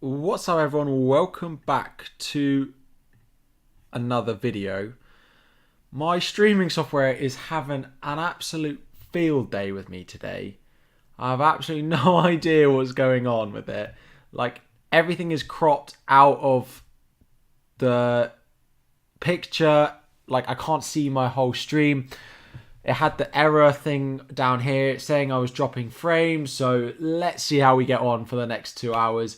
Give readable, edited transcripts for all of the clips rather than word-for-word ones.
What's up, everyone? Welcome back to another video. My streaming software is having an absolute field day with me today. I have absolutely no idea what's going on with it. Like, everything is cropped out of the picture. Like, I can't see my whole stream. It had the error thing down here saying I was dropping frames. So let's see how we get on for the next 2 hours.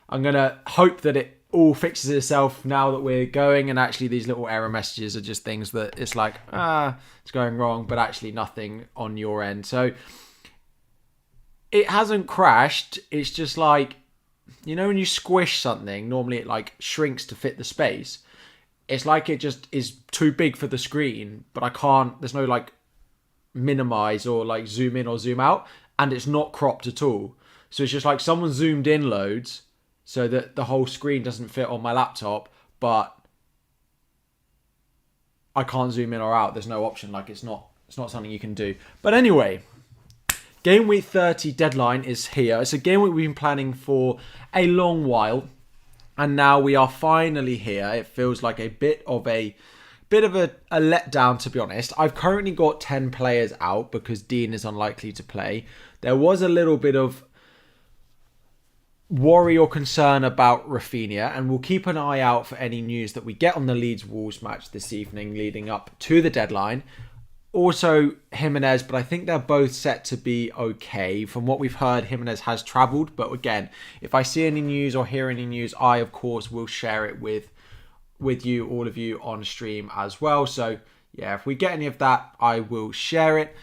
I'm going to hope that it all fixes itself now that we're going, and actually these little error messages are just things that it's like, it's going wrong, but actually nothing on your end. So it hasn't crashed. It's just like, you know, when you squish something, normally it like shrinks to fit the space. It's like it just is too big for the screen, but I can't, there's no like minimize or like zoom in or zoom out, and it's not cropped at all. So it's just like someone zoomed in loads so that the whole screen doesn't fit on my laptop, but I can't zoom in or out. There's no option. Like it's not something you can do. But anyway, Gameweek 30 deadline is here. It's a game week we've been planning for a long while, and now we are finally here. It feels like a bit of a letdown, to be honest. I've currently got 10 players out because Dean is unlikely to play. There was a little bit of worry or concern about Rafinha, and we'll keep an eye out for any news that we get on the Leeds Wolves match this evening leading up to the deadline. Also Jimenez, but I think they're both set to be okay. From what we've heard, Jimenez has travelled, but again, if I see any news or hear any news, I of course will share it with you, all of you, on stream as well. So yeah, if we get any of that, I will share it.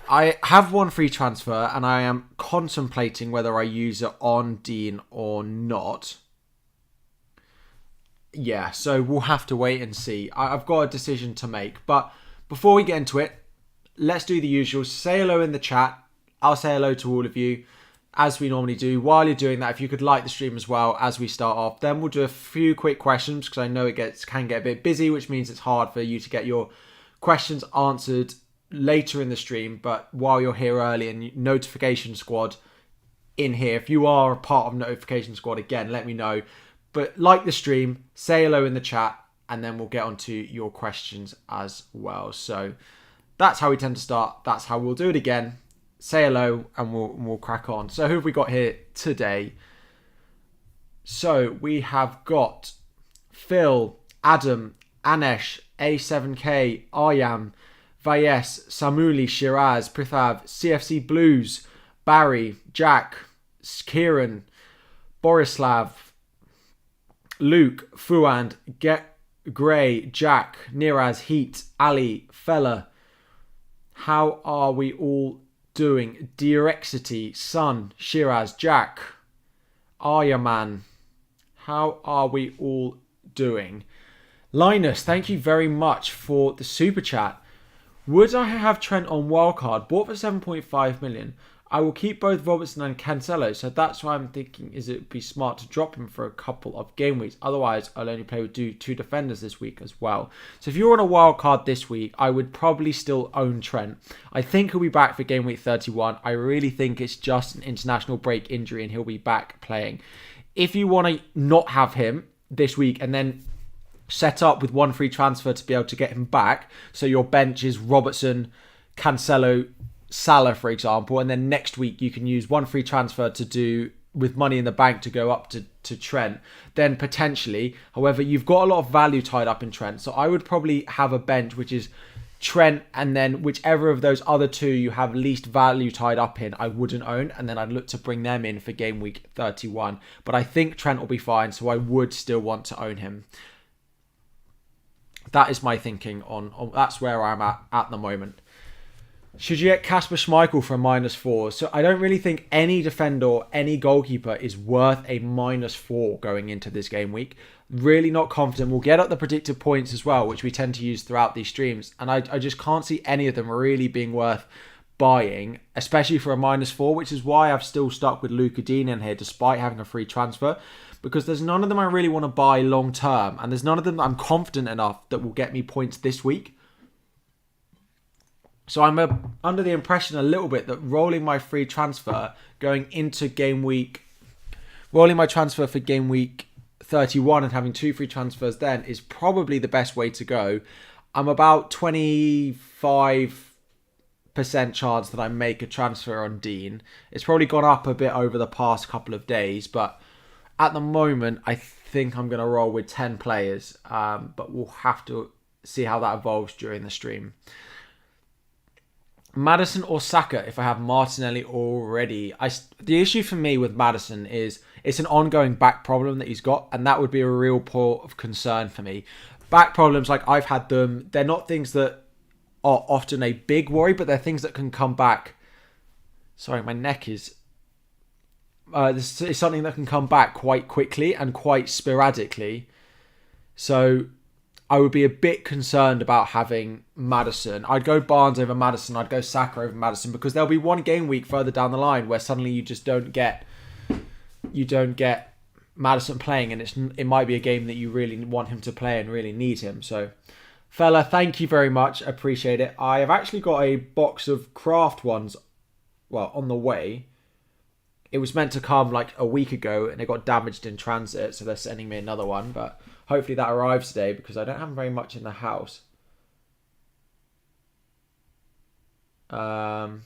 I have one free transfer, and I am contemplating whether I use it on Dean or not. Yeah, so we'll have to wait and see. I've got a decision to make. But before we get into it, let's do the usual. Say hello in the chat. I'll say hello to all of you, as we normally do. While you're doing that, if you could like the stream as well as we start off, then we'll do a few quick questions, because I know it can get a bit busy, which means it's hard for you to get your questions answered later in the stream. But while you're here early, and notification squad in here, if you are a part of notification squad, again, let me know. But like the stream, say hello in the chat, and then we'll get on to your questions as well. So that's how we tend to start. That's how we'll do it again. Say hello and we'll crack on. So who have we got here today? So we have got Phil, Adam, Anesh, A7K, Ayam, Vayes, Samuli, Shiraz, Prithav, CFC Blues, Barry, Jack, Kieran, Borislav, Luke, Fuand, Gray, Jack, Niraz, Heat, Ali, Fella. How are we all doing? Diorexity, Sun, Shiraz, Jack, Aryaman. How are we all doing? Linus, thank you very much for the super chat. Would I have Trent on wildcard? Bought for 7.5 million. I will keep both Robertson and Cancelo, so that's why I'm thinking, is it be smart to drop him for a couple of game weeks? Otherwise, I'll only play with two defenders this week as well. So if you're on a wild card this week, I would probably still own Trent. I think he'll be back for game week 31. I really think it's just an international break injury and he'll be back playing. If you want to not have him this week and then set up with one free transfer to be able to get him back, so your bench is Robertson, Cancelo, Salah, for example, and then next week you can use one free transfer to do with money in the bank to go up to Trent, then potentially. However, you've got a lot of value tied up in Trent, so I would probably have a bench which is Trent, and then whichever of those other two you have least value tied up in, I wouldn't own, and then I'd look to bring them in for game week 31. But I think Trent will be fine, so I would still want to own him. That is my thinking on that's where I'm at the moment. Should you get Kasper Schmeichel for a -4? So I don't really think any defender or any goalkeeper is worth a -4 going into this game week. Really not confident. We'll get up the predicted points as well, which we tend to use throughout these streams. And I just can't see any of them really being worth buying, especially for a -4, which is why I've still stuck with Luca Dean in here despite having a free transfer. Because there's none of them I really want to buy long term. And there's none of them I'm confident enough that will get me points this week. So I'm under the impression a little bit that rolling my free transfer going into game week rolling my transfer for game week 31 and having 2 free transfers then is probably the best way to go. I'm about 25% chance that I make a transfer on Dean. It's probably gone up a bit over the past couple of days, but at the moment, I think I'm going to roll with 10 players, but we'll have to see how that evolves during the stream. Maddison or Saka if I have Martinelli already. The issue for me with Maddison is it's an ongoing back problem that he's got, and that would be a real point of concern for me. Back problems, like I've had them, they're not things that are often a big worry, but they're things that can come back. Sorry, my neck is... this is something that can come back quite quickly and quite sporadically. So I would be a bit concerned about having Maddison. I'd go Barnes over Maddison. I'd go Saka over Maddison, because there'll be one game week further down the line where suddenly you just don't get Maddison playing, and it might be a game that you really want him to play and really need him. So, fella, thank you very much. I appreciate it. I have actually got a box of craft ones, on the way. It was meant to come like a week ago and it got damaged in transit, so they're sending me another one, but hopefully that arrives today because I don't have very much in the house. But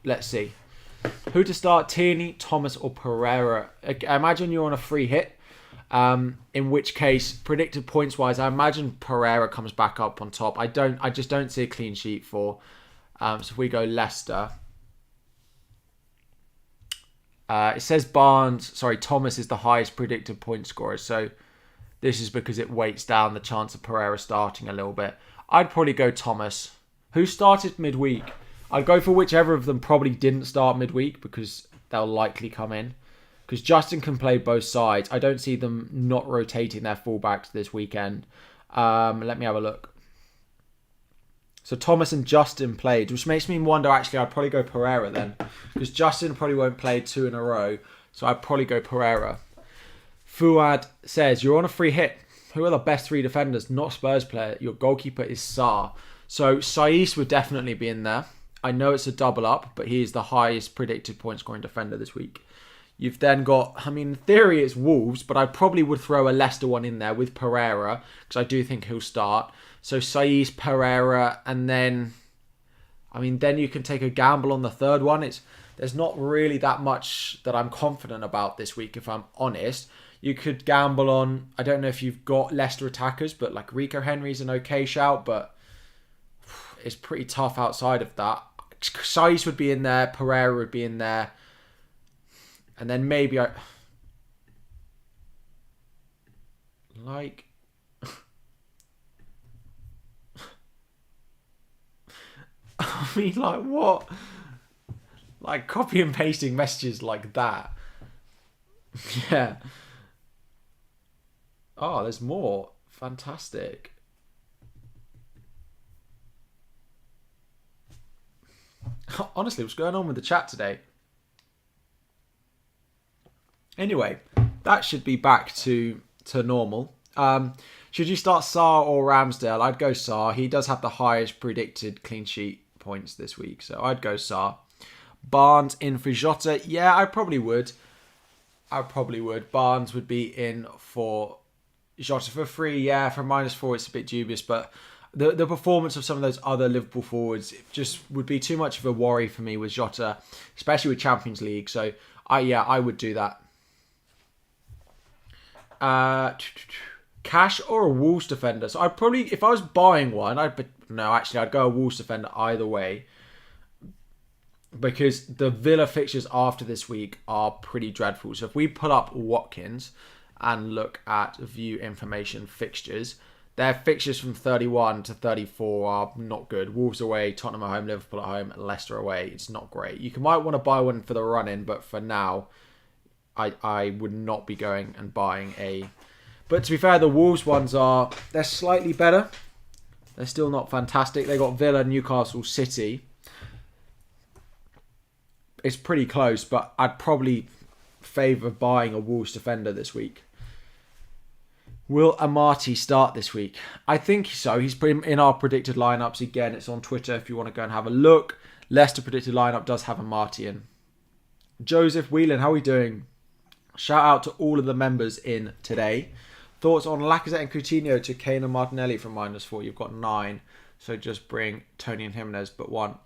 let's see. Who to start, Tierney, Thomas or Pereira? I imagine you're on a free hit. In which case, predicted points wise, I imagine Pereira comes back up on top. I just don't see a clean sheet for. So if we go Leicester, it says Thomas is the highest predicted point scorer. So this is because it weights down the chance of Pereira starting a little bit. I'd probably go Thomas. Who started midweek? I'd go for whichever of them probably didn't start midweek because they'll likely come in. Because Justin can play both sides. I don't see them not rotating their fullbacks this weekend. Let me have a look. So Thomas and Justin played, which makes me wonder, actually, I'd probably go Pereira then. Because Justin probably won't play 2 in a row. So I'd probably go Pereira. Fuad says, you're on a free hit. Who are the best 3 defenders? Not Spurs player. Your goalkeeper is Sarr. So Saiss would definitely be in there. I know it's a double up, but he is the highest predicted point scoring defender this week. You've then got, in theory it's Wolves, but I probably would throw a Leicester one in there with Pereira, because I do think he'll start. So Saiss, Pereira, and then, then you can take a gamble on the third one. There's not really that much that I'm confident about this week, if I'm honest. You could gamble on, I don't know if you've got Leicester attackers, but like Rico Henry's an okay shout, but it's pretty tough outside of that. Saiss would be in there, Pereira would be in there. And then maybe I what? Like copy and pasting messages like that. Yeah. Oh, there's more. Fantastic. Honestly, what's going on with the chat today? Anyway, that should be back to normal. Should you start Sarr or Ramsdale? I'd go Sarr. He does have the highest predicted clean sheet points this week, so I'd go Sarr. Barnes in for Jota. Yeah, I probably would. Barnes would be in for Jota for free. Yeah, for -4 it's a bit dubious, but the performance of some of those other Liverpool forwards just would be too much of a worry for me with Jota, especially with Champions League. So I would do that. Cash or a Wolves defender. So I'd probably, if I was buying one, I'd go a Wolves defender either way. Because the Villa fixtures after this week are pretty dreadful. So if we pull up Watkins and look at view information fixtures, their fixtures from 31 to 34 are not good. Wolves away, Tottenham at home, Liverpool at home, Leicester away. It's not great. You might want to buy one for the run-in, but for now, I would not be going and buying a... But to be fair, the Wolves ones they're slightly better. They're still not fantastic. They got Villa, Newcastle, City. It's pretty close, but I'd probably favour buying a Wolves defender this week. Will Amati start this week? I think so. He's in our predicted lineups again. It's on Twitter if you want to go and have a look. Leicester predicted lineup does have a Martian. Joseph Whelan, how are we doing? Shout out to all of the members in today. Thoughts on Lacazette and Coutinho to Kane and Martinelli from -4. You've got 9. So just bring Tony and Jimenez, but 1.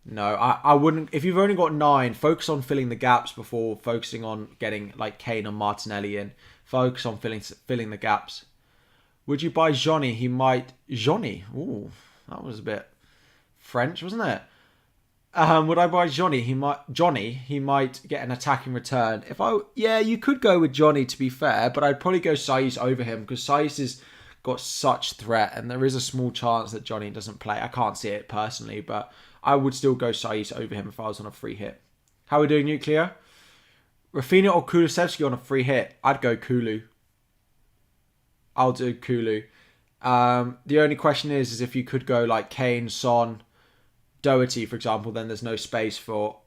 No, I wouldn't. If you've only got 9, focus on filling the gaps before focusing on getting like Kane and Martinelli in. Focus on filling the gaps. Would you buy Johnny? He might... Johnny? Ooh, that was a bit French, wasn't it? Would I buy Johnny? He might get an attacking return. Yeah, you could go with Johnny to be fair, but I'd probably go Saiss over him because Saiss has got such threat, and there is a small chance that Johnny doesn't play. I can't see it personally, but I would still go Saiss over him if I was on a free hit. How are we doing, Nuclear? Rafinha or Kulusevski on a free hit? I'd go Kulu. I'll do Kulu. The only question is if you could go like Kane, Son, Doherty, for example, then there's no space for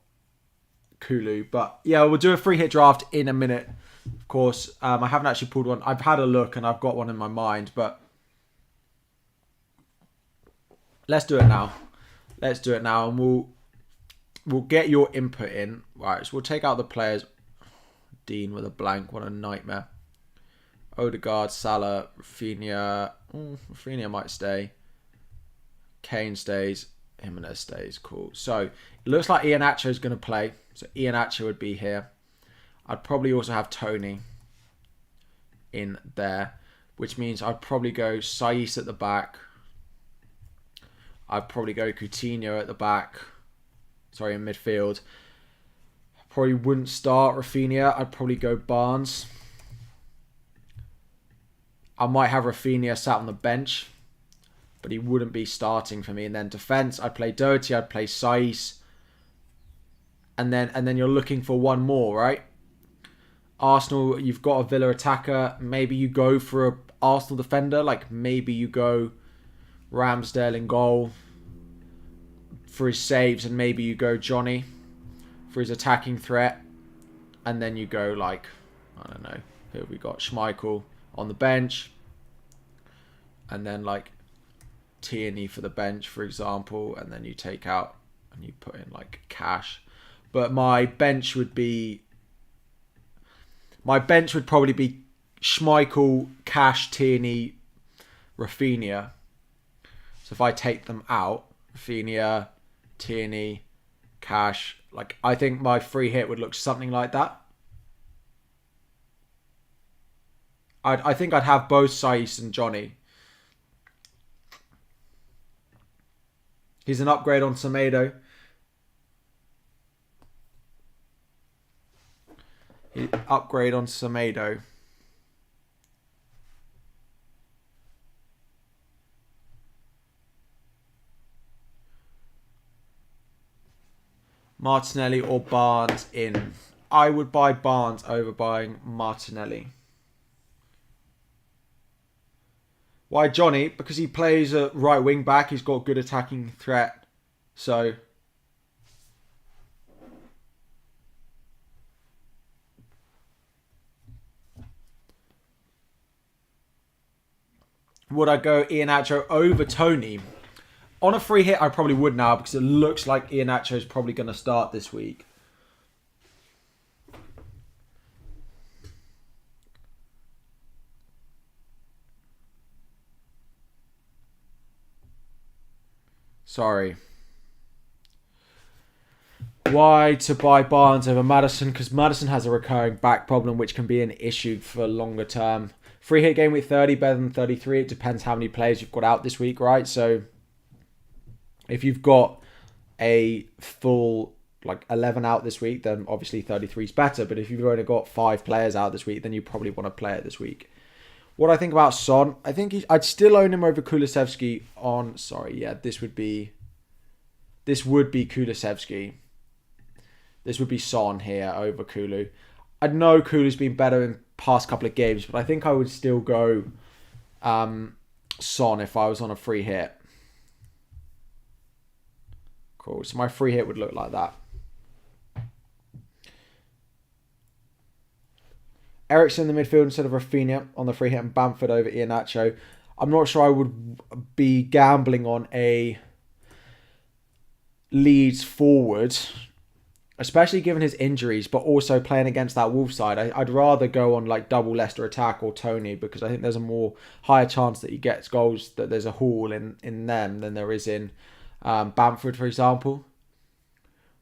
Kulu. But yeah, we'll do a free hit draft in a minute. Of course, I haven't actually pulled one. I've had a look and I've got one in my mind, but let's do it now. Let's do it now, and we'll get your input in. Right, so we'll take out the players. Dean with a blank. What a nightmare. Odegaard, Salah, Rafinha. Rafinha might stay. Kane stays. Jimenez stays. Cool. So it looks like Iheanacho is going to play. So Iheanacho would be here. I'd probably also have Tony in there, which means I'd probably go Saiss at the back. I'd probably go Coutinho at the back. Sorry, in midfield. Probably wouldn't start Rafinha. I'd probably go Barnes. I might have Rafinha sat on the bench, but he wouldn't be starting for me. And then defence, I'd play Doherty, I'd play Saiss. And then you're looking for one more, right? Arsenal, you've got a Villa attacker. Maybe you go for a Arsenal defender. Like maybe you go Ramsdale in goal for his saves, and maybe you go Johnny for his attacking threat. And then you go like, I don't know, who have we got? Schmeichel on the bench. And then like Tierney for the bench, for example. And then you take out and you put in like Cash. But my bench would probably be Schmeichel, Cash, Tierney, Rafinha. So if I take them out, Rafinha, Tierney, Cash, like I think my free hit would look something like that. I think I'd have both Saiss and Johnny. He's an upgrade on Semedo. Upgrade on Semedo. Martinelli or Barnes in. I would buy Barnes over buying Martinelli. Why Johnny? Because he plays a right wing back. He's got good attacking threat. So would I go Iheanacho over Tony? On a free hit, I probably would now because it looks like Iheanacho is probably going to start this week. Sorry. Why to buy Barnes over Maddison? Because Maddison has a recurring back problem, which can be an issue for longer term. Free hit game week 30, better than 33. It depends how many players you've got out this week, right? So if you've got a full like 11 out this week, then obviously 33 is better. But if you've only got 5 players out this week, then you probably want to play it this week. What I think about Son, I think I'd still own him over Kulusevski on... Sorry, yeah, this would be Kulusevski. This would be Son here over Kulu. I know Kulu's been better in past couple of games, but I think I would still go Son if I was on a free hit. Cool. So my free hit would look like that. Eriksen in the midfield instead of Rafinha on the free hit, and Bamford over Iheanacho. I'm not sure I would be gambling on a Leeds forward, especially given his injuries, but also playing against that Wolves side, I'd rather go on like double Leicester attack or Tony, because I think there's a more higher chance that he gets goals, that there's a haul in them than there is in Bamford, for example.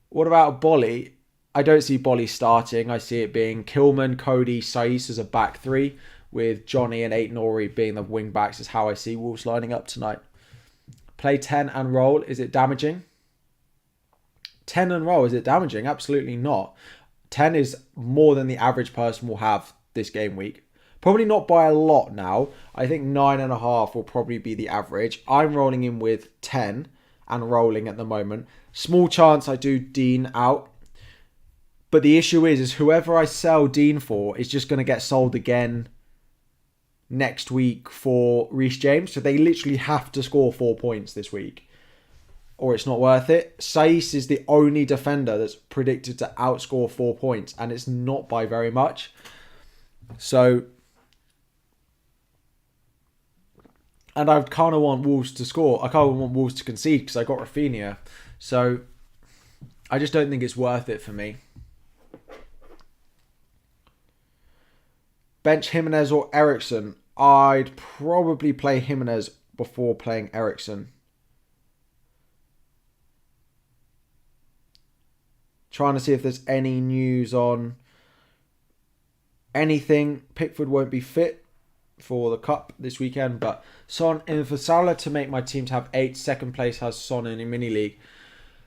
What about Bolly? I don't see Bolly starting. I see it being Kilman, Cody, Saiss as a back three, with Johnny and Aït-Nouri being the wing backs, is how I see Wolves lining up tonight. Play 10 and roll. Is it damaging? 10 and roll, is it damaging? Absolutely not. 10 is more than the average person will have this game week. Probably not by a lot now. I think 9.5 will probably be the average. I'm rolling in with 10 and rolling at the moment. Small chance I do Dean out. But the issue is whoever I sell Dean for is just going to get sold again next week for Reece James. So they literally have to score 4 points this week, or it's not worth it. Saiss is the only defender that's predicted to outscore 4 points, and it's not by very much. So, and I kind of want Wolves to score. I kind of want Wolves to concede because I got Rafinha. So, I just don't think it's worth it for me. Bench Jimenez or Eriksen? I'd probably play Jimenez before playing Eriksen. Trying to see if there's any news on anything. Pickford won't be fit for the Cup this weekend, but Son in for Salah to make my team to have 8. Second place has Son in a mini league.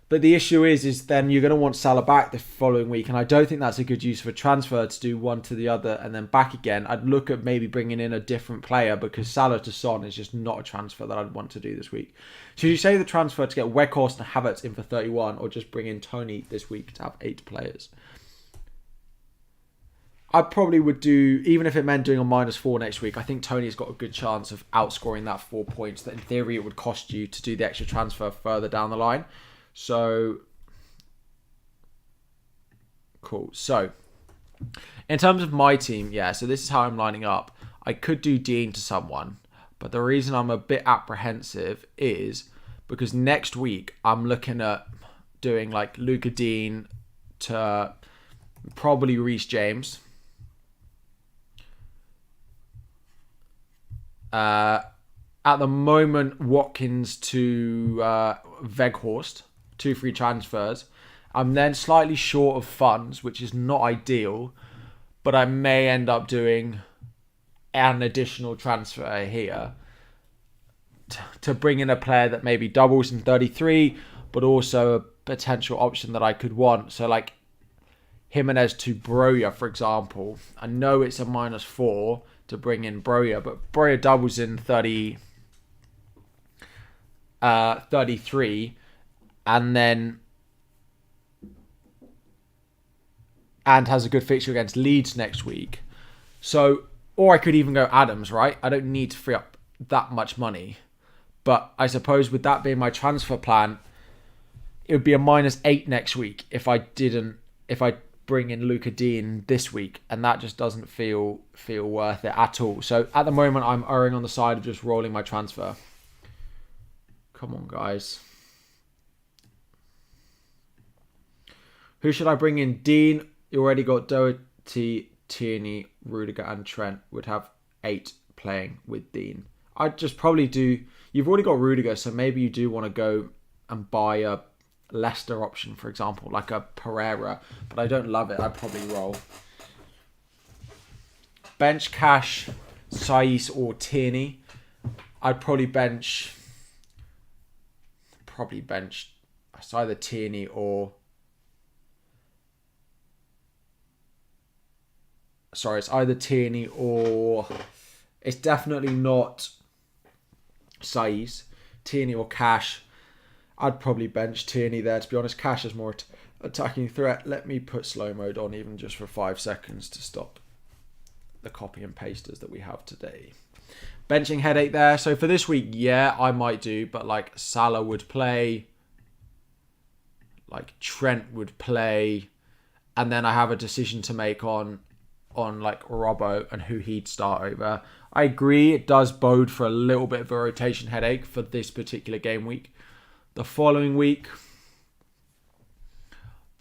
But the issue is then you're going to want Salah back the following week, and I don't think that's a good use of a transfer to do one to the other and then back again. I'd look at maybe bringing in a different player, because Salah to Son is just not a transfer that I'd want to do this week. Should you say the transfer to get Weghorst and Havertz in for 31, or just bring in Tony this week to have 8 players? I probably would do, even if it meant doing a -4 next week, I think Tony's got a good chance of outscoring that 4 points that in theory it would cost you to do the extra transfer further down the line. So, cool. So, in terms of my team, so this is how I'm lining up. I could do Dean to someone, but the reason I'm a bit apprehensive is because next week I'm looking at doing like Luca Dean to probably Reece James. At the moment, Watkins to Weghorst. 2 free transfers. I'm then slightly short of funds, which is not ideal, but I may end up doing an additional transfer here to bring in a player that maybe doubles in 33, but also a potential option that I could want. So like Jimenez to Broja, for example. I know it's a -4 to bring in Broja, but Broja doubles in 33, and has a good fixture against Leeds next week. So, or I could even go Adams, right? I don't need to free up that much money. But I suppose with that being my transfer plan, it would be a -8 next week if I bring in Luca Dean this week, and that just doesn't feel worth it at all. So at the moment, I'm erring on the side of just rolling my transfer. Come on, guys. Who should I bring in? Dean. You already got Doherty, Tierney, Rudiger and Trent. Would have 8 playing with Dean. I'd just probably do... You've already got Rudiger, so maybe you do want to go and buy a Leicester option, for example, like a Pereira. But I don't love it. I'd probably roll. Bench Cash, Saiss or Tierney. I'd probably bench... It's either Tierney or... Sorry, it's either Tierney or... It's definitely not Saiss. Tierney or Cash. I'd probably bench Tierney there, to be honest. Cash is more attacking threat. Let me put slow mode on even just for 5 seconds to stop the copy and pasters that we have today. Benching headache there. So for this week, I might do, but like Salah would play. Like Trent would play. And then I have a decision to make on like Robbo and who he'd start over. I agree, it does bode for a little bit of a rotation headache for this particular game week. The following week,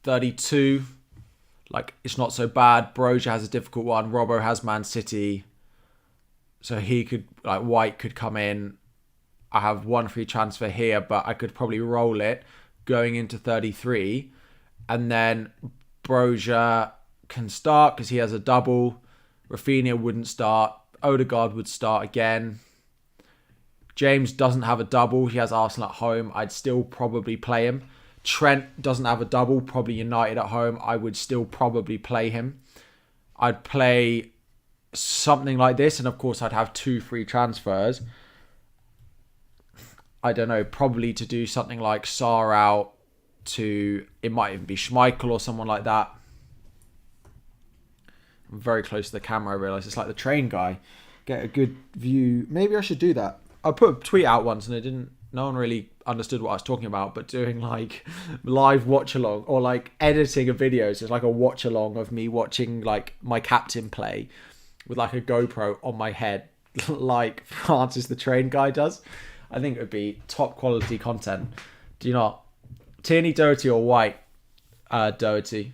32. Like, it's not so bad. Broja has a difficult one. Robbo has Man City. So he could, like, White could come in. I have one free transfer here, but I could probably roll it going into 33. And then Broja can start because he has a double. Rafinha wouldn't start. Odegaard would start again. James doesn't have a double. He has Arsenal at home. I'd still probably play him. Trent doesn't have a double. Probably United at home. I would still probably play him. I'd play something like this. And of course, I'd have 2 free transfers. I don't know. Probably to do something like Sarr out to... It might even be Schmeichel or someone like that. I'm very close to the camera, I realise. It's like the train guy. Get a good view. Maybe I should do that. I put a tweet out once and no one really understood what I was talking about, but doing like live watch along or like editing a video. So it's like a watch along of me watching like my captain play with like a GoPro on my head, like Francis the train guy does. I think it would be top quality content. Do you not? Tierney, Doherty or White? Doherty.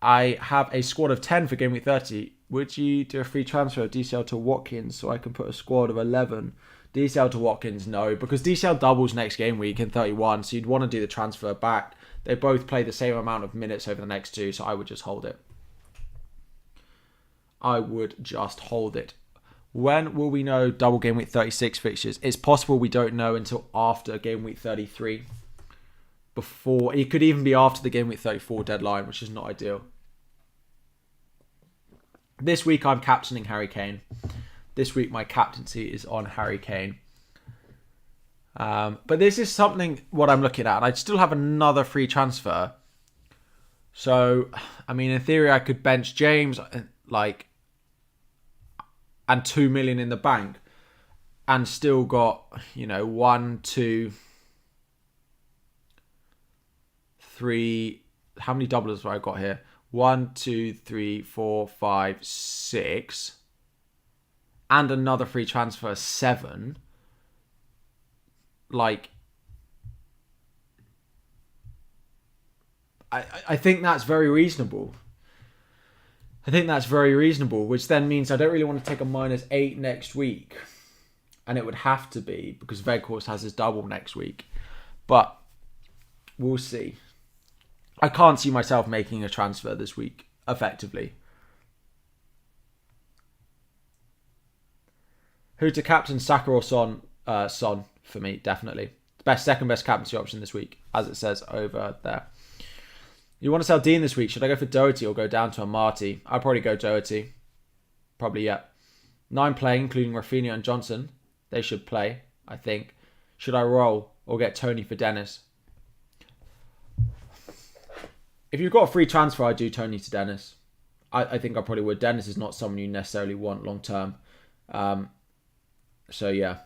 I have a squad of 10 for Gameweek 30. Would you do a free transfer of DCL to Watkins so I can put a squad of 11? DCL to Watkins, no, because DCL doubles next game week in 31, so you'd want to do the transfer back. They both play the same amount of minutes over the next 2, so I would just hold it. When will we know double game week 36 fixtures? It's possible we don't know until after game week 33. Before, it could even be after the game week 34 deadline, which is not ideal. This week I'm captaining Harry Kane. This week my captaincy is on Harry Kane. But this is something what I'm looking at. And I still have another free transfer. So, I mean, in theory, I could bench James and 2 million in the bank and still got, 1, 2, 3. How many doublers have I got here? 1, 2, 3, 4, 5, 6. And another free transfer, 7. I think that's very reasonable. Which then means I don't really want to take a -8 next week. And it would have to be because Weghorst has his double next week. But we'll see. I can't see myself making a transfer this week, effectively. Who to captain, Saka or Son? Son, for me, definitely. Second best captaincy option this week, as it says over there. You want to sell Dean this week? Should I go for Doherty or go down to a Marty? I'll probably go Doherty. Probably, yeah. 9 playing, including Rafinha and Johnson. They should play, I think. Should I roll or get Tony for Dennis? If you've got a free transfer, I'd do Tony to Dennis. I think I probably would. Dennis is not someone you necessarily want long term. So, yeah.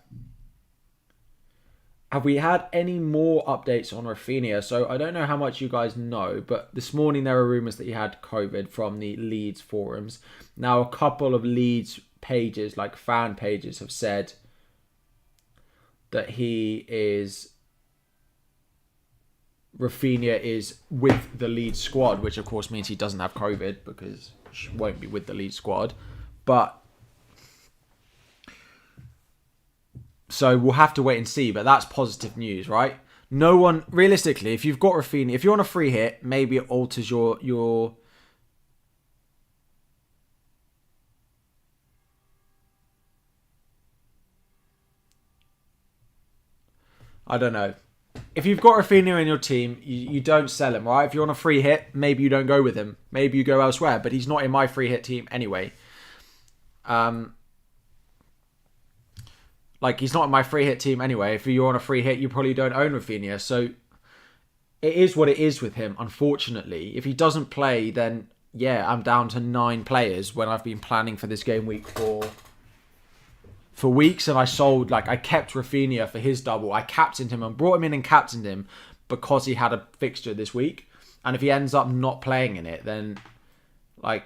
Have we had any more updates on Rafinha? So, I don't know how much you guys know, but this morning there were rumours that he had COVID from the Leeds forums. Now, a couple of Leeds pages, like fan pages, have said that Rafinha is with the Leeds squad, which of course means he doesn't have COVID because he won't be with the Leeds squad. But so we'll have to wait and see, but that's positive news, right? No one, realistically, if you've got Rafinha, if you're on a free hit, maybe it alters your I don't know. If you've got Rafinha in your team, you don't sell him, right? If you're on a free hit, maybe you don't go with him. Maybe you go elsewhere, but he's not in my free hit team anyway. He's not in my free hit team anyway. If you're on a free hit, you probably don't own Rafinha. So it is what it is with him, unfortunately. If he doesn't play, then yeah, I'm down to 9 players when I've been planning for this game week for weeks, and I kept Rafinha for his double. I captained him and brought him in and captained him because he had a fixture this week. And if he ends up not playing in it, then I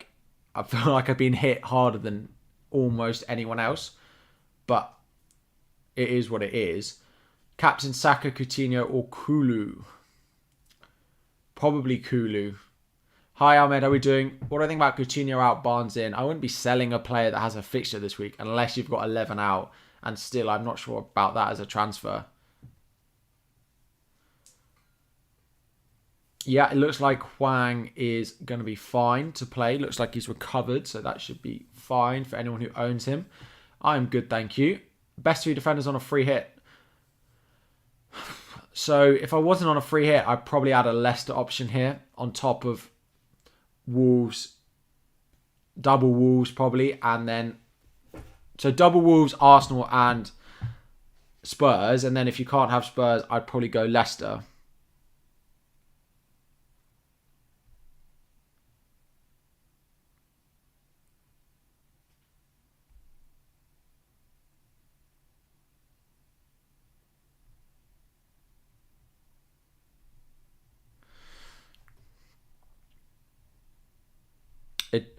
feel like I've been hit harder than almost anyone else. But it is what it is. Captain Saka, Coutinho or Kulu? probably Kulu. Hi Ahmed, how are we doing? What do I think about Coutinho out, Barnes in? I wouldn't be selling a player that has a fixture this week unless you've got 11 out. And still, I'm not sure about that as a transfer. Yeah, it looks like Hwang is going to be fine to play. Looks like he's recovered, so that should be fine for anyone who owns him. I'm good, thank you. Best 3 defenders on a free hit. So if I wasn't on a free hit, I'd probably add a Leicester option here on top of Wolves, double Wolves probably, and then so double Wolves, Arsenal and Spurs, and then if you can't have Spurs, I'd probably go Leicester.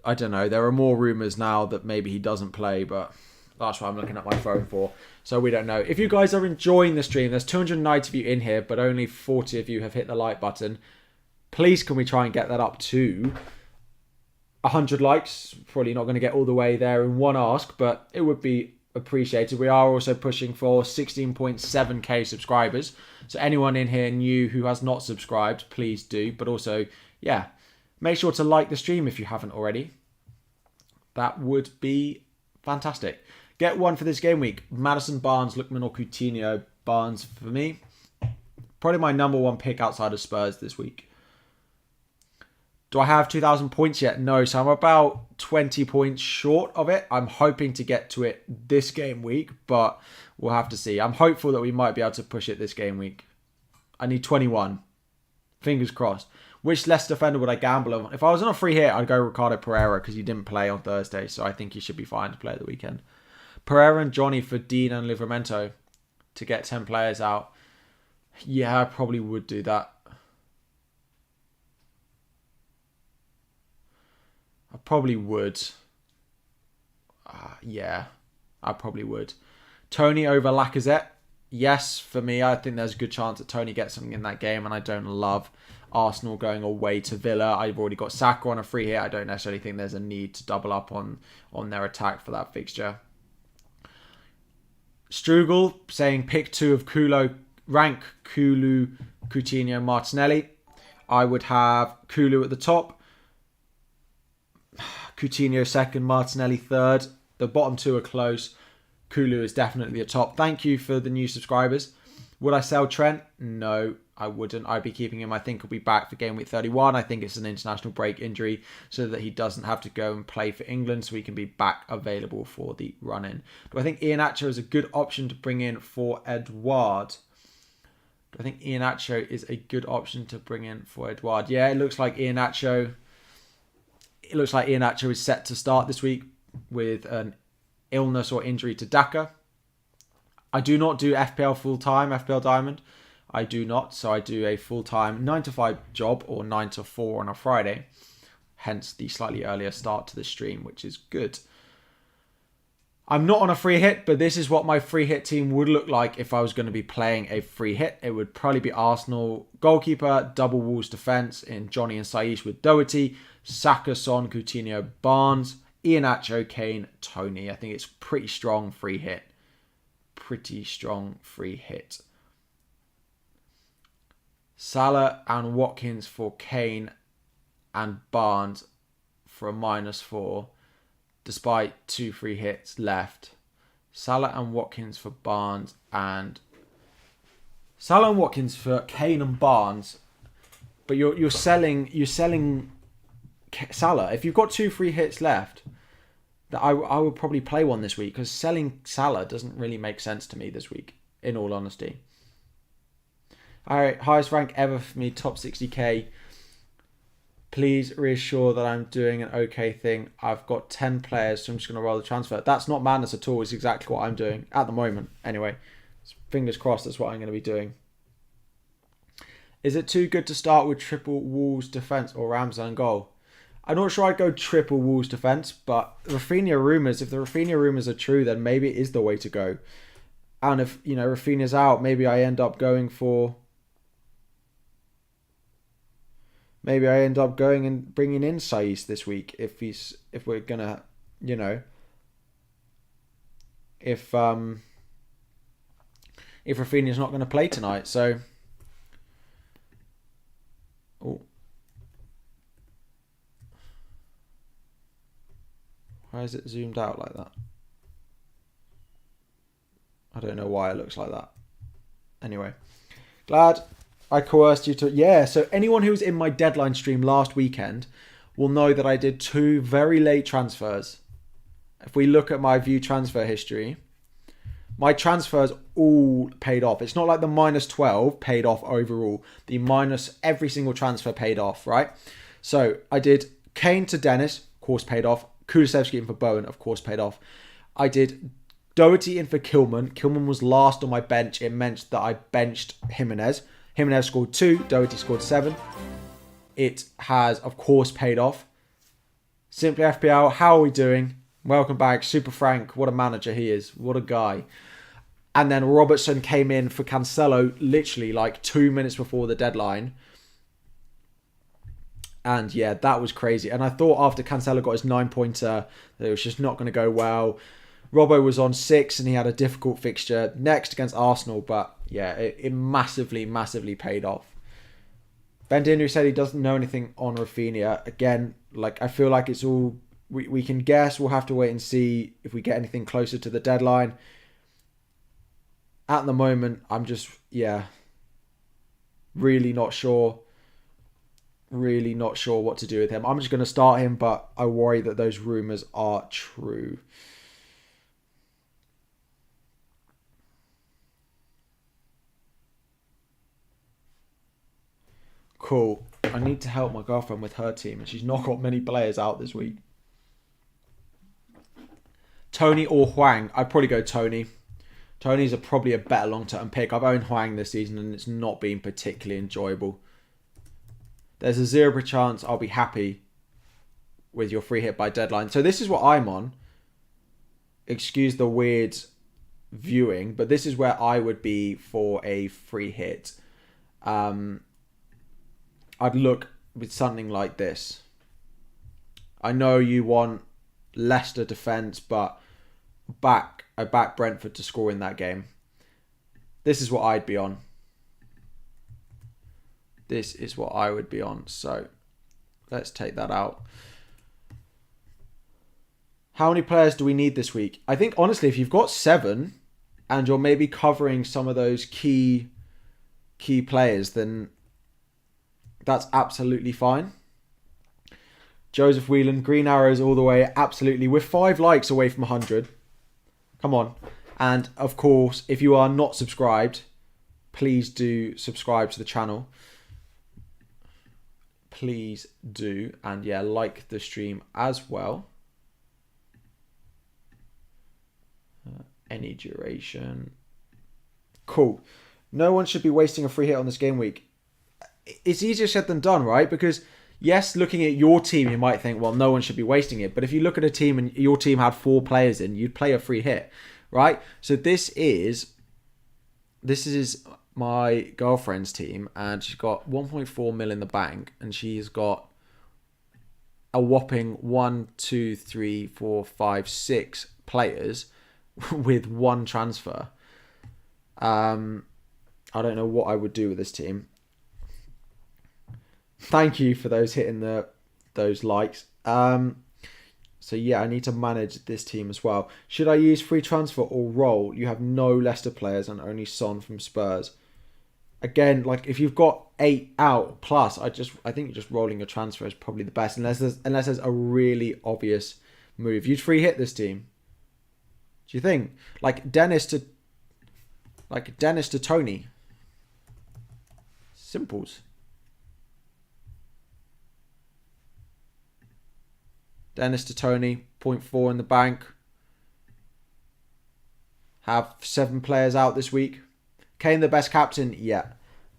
I don't know. There are more rumours now that maybe he doesn't play, but that's what I'm looking at my phone for. So we don't know. If you guys are enjoying the stream, there's 290 of you in here, but only 40 of you have hit the like button. Please can we try and get that up to 100 likes? Probably not going to get all the way there in one ask, but it would be appreciated. We are also pushing for 16.7k subscribers. So anyone in here new who has not subscribed, please do. But also, yeah, make sure to like the stream if you haven't already. That would be fantastic. Get one for this game week. Maddison, Barnes, Lookman or Coutinho. Barnes for me. Probably my number one pick outside of Spurs this week. Do I have 2,000 points yet? No, so I'm about 20 points short of it. I'm hoping to get to it this game week, but we'll have to see. I'm hopeful that we might be able to push it this game week. I need 21. Fingers crossed. Which Leicester defender would I gamble on? If I was on a free hit, I'd go Ricardo Pereira because he didn't play on Thursday, so I think he should be fine to play at the weekend. Pereira and Johnny for Dean and Livramento to get 10 players out. Yeah, I probably would do that. I probably would. Yeah, I probably would. Tony over Lacazette. Yes, for me, I think there's a good chance that Tony gets something in that game, and I don't love Arsenal going away to Villa. I've already got Saka on a free hit. I don't necessarily think there's a need to double up on their attack for that fixture. Strugel saying pick 2 of rank Kulu, Coutinho, Martinelli. I would have Kulu at the top, Coutinho second, Martinelli third. The bottom 2 are close. Kulu is definitely the top. Thank you for the new subscribers. Would I sell Trent? No, I wouldn't. I'd be keeping him. I think he'll be back for Gameweek 31. I think it's an international break injury so that he doesn't have to go and play for England, so he can be back available for the run-in. Do I think Iheanacho is a good option to bring in for Edouard? Do I think Iheanacho is a good option to bring in for Edouard? Yeah, it looks like Iheanacho is set to start this week with an illness or injury to Daka. I do not do FPL full-time, FPL Diamond. I do not, so I do a full-time 9 to 5 job or 9 to 4 on a Friday. Hence the slightly earlier start to the stream, which is good. I'm not on a free hit, but this is what my free hit team would look like if I was going to be playing a free hit. It would probably be Arsenal goalkeeper, double Wolves defence in Johnny and Saish with Doherty, Saka, Son, Coutinho, Barnes, Iheanacho, Kane, Tony. I think it's pretty strong free hit. Pretty strong free hit. Salah and Watkins for Kane and Barnes for a -4 despite 2 free hits left. Salah and Watkins for Barnes and Salah and Watkins for Kane and Barnes, but you're selling Salah. If you've got 2 free hits left, that I would probably play one this week, because selling Salah doesn't really make sense to me this week, in all honesty. Alright, highest rank ever for me, top 60k. Please reassure that I'm doing an okay thing. I've got 10 players, so I'm just going to roll the transfer. That's not madness at all. It's exactly what I'm doing at the moment. Anyway, fingers crossed that's what I'm going to be doing. Is it too good to start with triple Wolves defence or Ramsdale goal? I'm not sure I'd go triple Wolves defence, but Rafinha rumours, if the Rafinha rumours are true, then maybe it is the way to go. And if, Rafinha's out, maybe I end up going for maybe I end up going and bringing in Saiss this week if we're gonna, if Rafinha's not going to play tonight. So, why is it zoomed out like that? I don't know why it looks like that. Anyway, glad I coerced you to... Yeah, so anyone who was in my deadline stream last weekend will know that I did 2 very late transfers. If we look at my view transfer history, my transfers all paid off. It's not like the minus 12 paid off overall. The minus every single transfer paid off, right? So I did Kane to Dennis, of course paid off. Kulusevski in for Bowen, of course paid off. I did Doherty in for Kilman. Kilman was last on my bench. It meant that I benched Jimenez. Jimenez scored 2. Doherty scored 7. It has, of course, paid off. Simply FPL, how are we doing? Welcome back. Super Frank, what a manager he is. What a guy. And then Robertson came in for Cancelo literally like 2 minutes before the deadline. And yeah, that was crazy. And I thought after Cancelo got his 9-pointer, that it was just not going to go well. Robbo was on 6 and he had a difficult fixture next against Arsenal. But yeah, it massively, massively paid off. Ben Dindry said he doesn't know anything on Rafinha. Again, like I feel like it's all... We can guess. We'll have to wait and see if we get anything closer to the deadline. At the moment, I'm just, really not sure. Really not sure what to do with him. I'm just going to start him, but I worry that those rumours are true. Cool. I need to help my girlfriend with her team, and she's not got many players out this week. Tony or Hwang? I'd probably go Tony. Tony's probably a better long-term pick. I've owned Hwang this season, and it's not been particularly enjoyable. There's a 0% chance I'll be happy with your free hit by deadline. So this is what I'm on. Excuse the weird viewing, but this is where I would be for a free hit. I'd look with something like this. I know you want Leicester defence, but I back Brentford to score in that game. This is what I'd be on. This is what I would be on. So let's take that out. How many players do we need this week? I think, honestly, if you've got 7 and you're maybe covering some of those key players, then that's absolutely fine. Joseph Whelan, green arrows all the way. Absolutely. We're 5 likes away from 100. Come on. And, of course, if you are not subscribed, please do subscribe to the channel. Please do. And, yeah, like the stream as well. Any duration. Cool. No one should be wasting a free hit on this game week. It's easier said than done, right? Because, yes, looking at your team, you might think, well, no one should be wasting it. But if you look at a team and your team had 4 players in, you'd play a free hit, right? So this is my girlfriend's team, and she's got 1.4 mil in the bank, and she's got a whopping 1, 2, 3, 4, 5, 6 players with 1 transfer. I don't know what I would do with this team. Thank you for those hitting those likes. So yeah, I need to manage this team as well. Should I use free transfer or roll? You have no Leicester players and only Son from Spurs. Again, like if you've got 8 out plus, I think just rolling a transfer is probably the best, unless there's a really obvious move. You'd free hit this team. Do you think? Like Dennis to Tony. Simples. Dennis to Tony, 0.4 in the bank. Have 7 players out this week. Kane the best captain? Yeah,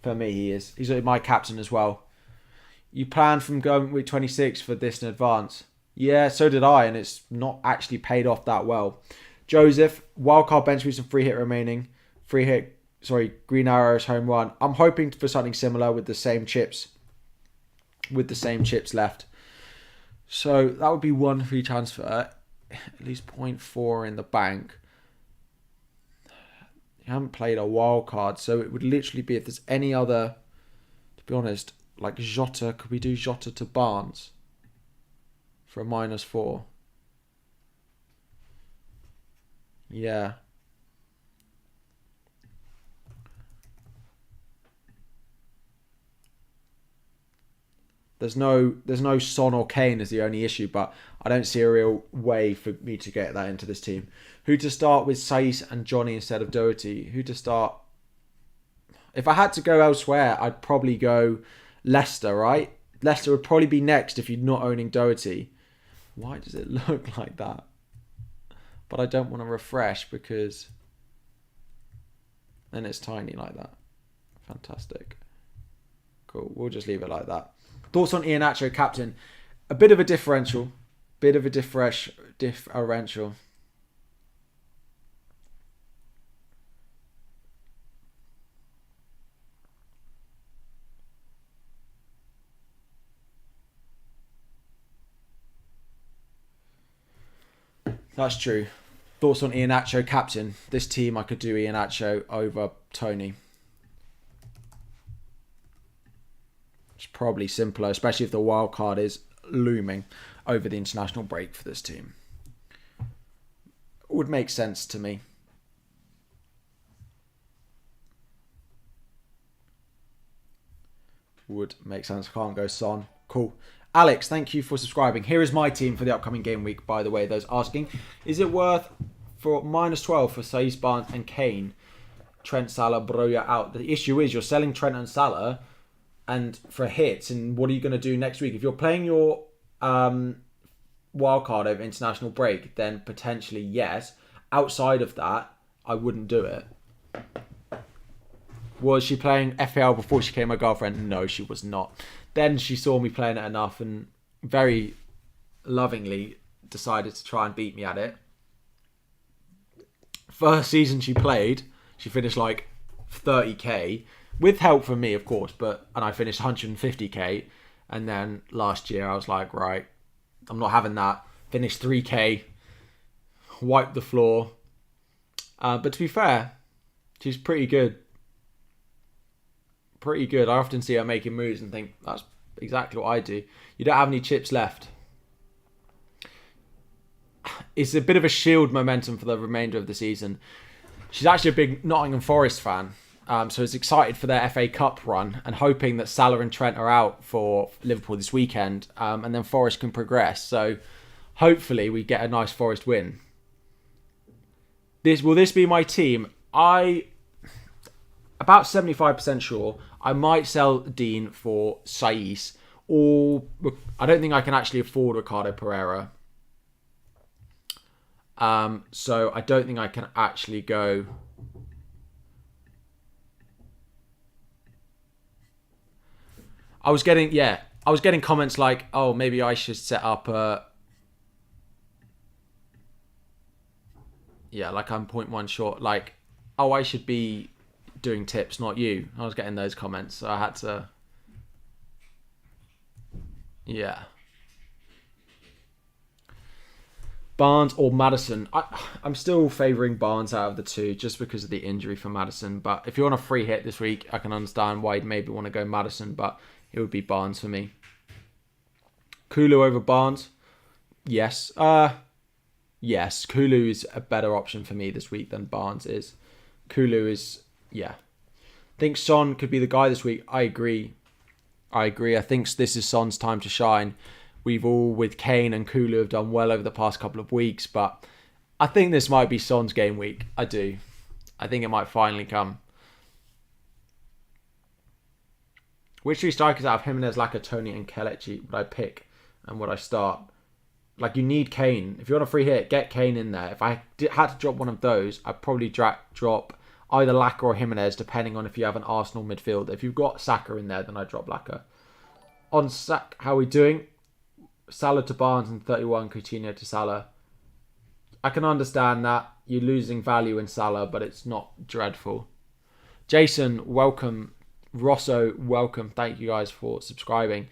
for me he is. He's my captain as well. You planned from Gameweek 26 for this in advance. Yeah, so did I, and it's not actually paid off that well. Joseph, wildcard bench with some free hit remaining. Green arrows, home run. I'm hoping for something similar with the same chips with the same chips left. So that would be one free transfer, at least 0.4 in the bank. You haven't played a wild card, so it would literally be if there's any other, to be honest, like Jota. Could we do Jota to Barnes for a -4? Yeah. There's no Son or Kane is the only issue, but I don't see a real way for me to get that into this team. Who to start with Saiss and Johnny instead of Doherty? Who to start? If I had to go elsewhere, I'd probably go Leicester, right? Leicester would probably be next if you're not owning Doherty. Why does it look like that? But I don't want to refresh because then it's tiny like that. Fantastic. Cool. We'll just leave it like that. Thoughts on Iheanacho, captain? A bit of a differential. Differential. That's true. Thoughts on Iheanacho, captain? This team, I could do Iheanacho over Tony. It's probably simpler, especially if the wild card is looming over the international break for this team. Would make sense to me. Would make sense. Can't go Son. Cool. Alex, thank you for subscribing. Here is my team for the upcoming game week, by the way, those asking. Is it worth for -12 for Saiss, Barnes and Kane? Trent, Salah, Broja out. The issue is you're selling Trent and Salah and for hits, and what are you going to do next week? If you're playing your wildcard over international break, then potentially yes. Outside of that, I wouldn't do it. Was she playing FPL before she became my girlfriend? No, she was not. Then she saw me playing it enough and very lovingly decided to try and beat me at it. First season she played, she finished like 30k. With help from me, of course, and I finished 150k. And then last year I was like, right, I'm not having that. Finished 3k, wiped the floor. But to be fair, she's pretty good. Pretty good. I often see her making moves and think, that's exactly what I do. You don't have any chips left. It's a bit of a shield momentum for the remainder of the season. She's actually a big Nottingham Forest fan. So is excited for their FA Cup run and hoping that Salah and Trent are out for Liverpool this weekend, and then Forest can progress. So hopefully we get a nice Forest win. Will this be my team? About 75% sure. I might sell Dean for Saiss, or I don't think I can actually afford Ricardo Pereira. So I don't think I can actually go. I was getting comments like, oh, maybe I should set up like I'm 0.1 short. Like, oh, I should be doing tips, not you. I was getting those comments, so I had to. Yeah. Barnes or Maddison? I'm still favouring Barnes out of the two just because of the injury for Maddison. But if you're on a free hit this week, I can understand why you'd maybe want to go Maddison, but it would be Barnes for me. Kulu over Barnes? Yes. Yes. Kulu is a better option for me this week than Barnes is. Kulu is, yeah. I think Son could be the guy this week. I agree. I think this is Son's time to shine. We've all, with Kane and Kulu, have done well over the past couple of weeks, but I think this might be Son's game week. I do. I think it might finally come. Which three strikers out of Jimenez, Laka, Tony and Kelechi would I pick and would I start? Like, you need Kane. If you're on a free hit, get Kane in there. If I had to drop one of those, I'd probably drop either Laka or Jimenez, depending on if you have an Arsenal midfield. If you've got Saka in there, then I'd drop Laka. On Sack, how are we doing? Salah to Barnes and 31, Coutinho to Salah. I can understand that. You're losing value in Salah, but it's not dreadful. Jason, welcome. Rosso, welcome. Thank you guys for subscribing.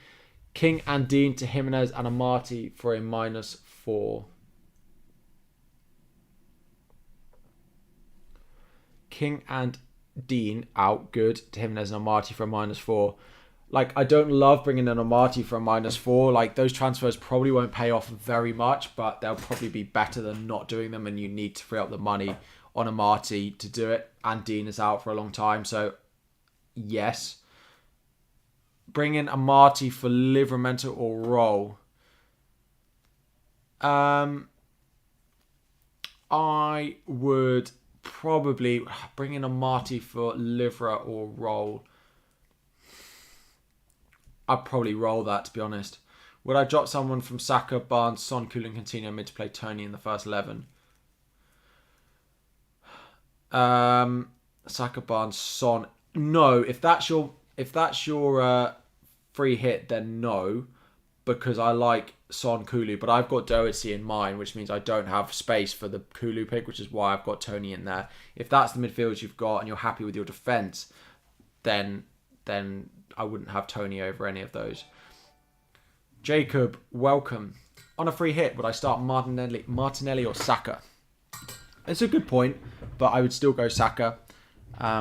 King and Dean to Jimenez and Amati for a -4. King and Dean out, good, to Jimenez and Amati for a -4. Like, I don't love bringing in Amati for a -4. Like, those transfers probably won't pay off very much, but they'll probably be better than not doing them, and you need to free up the money on Amati to do it. And Dean is out for a long time, so yes. Bring in Amati for Livramento or Roll. I would probably bring in Amati for Livra or Roll. I'd probably roll that, to be honest. Would I drop someone from Saka, Barnes, Son, Kul and Coutinho mid to play Tony in the first 11? Saka, Barnes, Son. No, if that's your free hit, then no, because I like Son, Kulu, but I've got Doherty in mine, which means I don't have space for the Kulu pick, which is why I've got Tony in there. If that's the midfield you've got and you're happy with your defence, then I wouldn't have Tony over any of those. Jacob, welcome. On a free hit, would I start Martinelli or Saka? It's a good point, but I would still go Saka.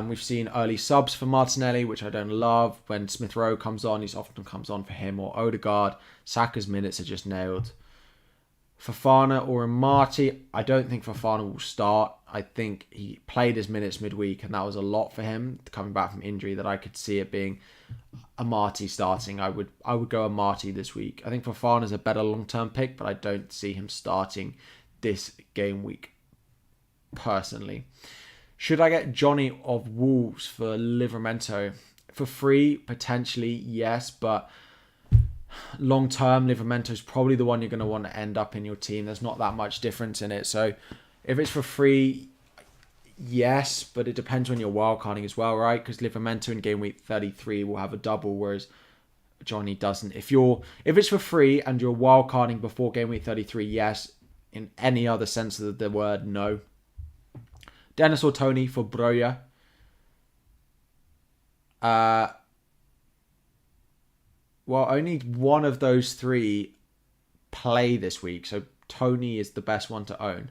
We've seen early subs for Martinelli, which I don't love. When Smith Rowe comes on, he often comes on for him or Odegaard. Saka's minutes are just nailed. Fofana or Amati, I don't think Fofana will start. I think he played his minutes midweek, and that was a lot for him coming back from injury. That I could see it being Amati starting. I would go Amati this week. I think Fofana is a better long-term pick, but I don't see him starting this game week personally. Should I get Johnny of Wolves for Livramento? For free, potentially, yes, but long-term, Livramento is probably the one you're going to want to end up in your team. There's not that much difference in it. So if it's for free, yes, but it depends on your wildcarding as well, right? Because Livramento in game week 33 will have a double, whereas Johnny doesn't. If it's for free and you're wildcarding before game week 33, yes. In any other sense of the word, no. Dennis or Tony for Broja. Well, only one of those three play this week, so Tony is the best one to own.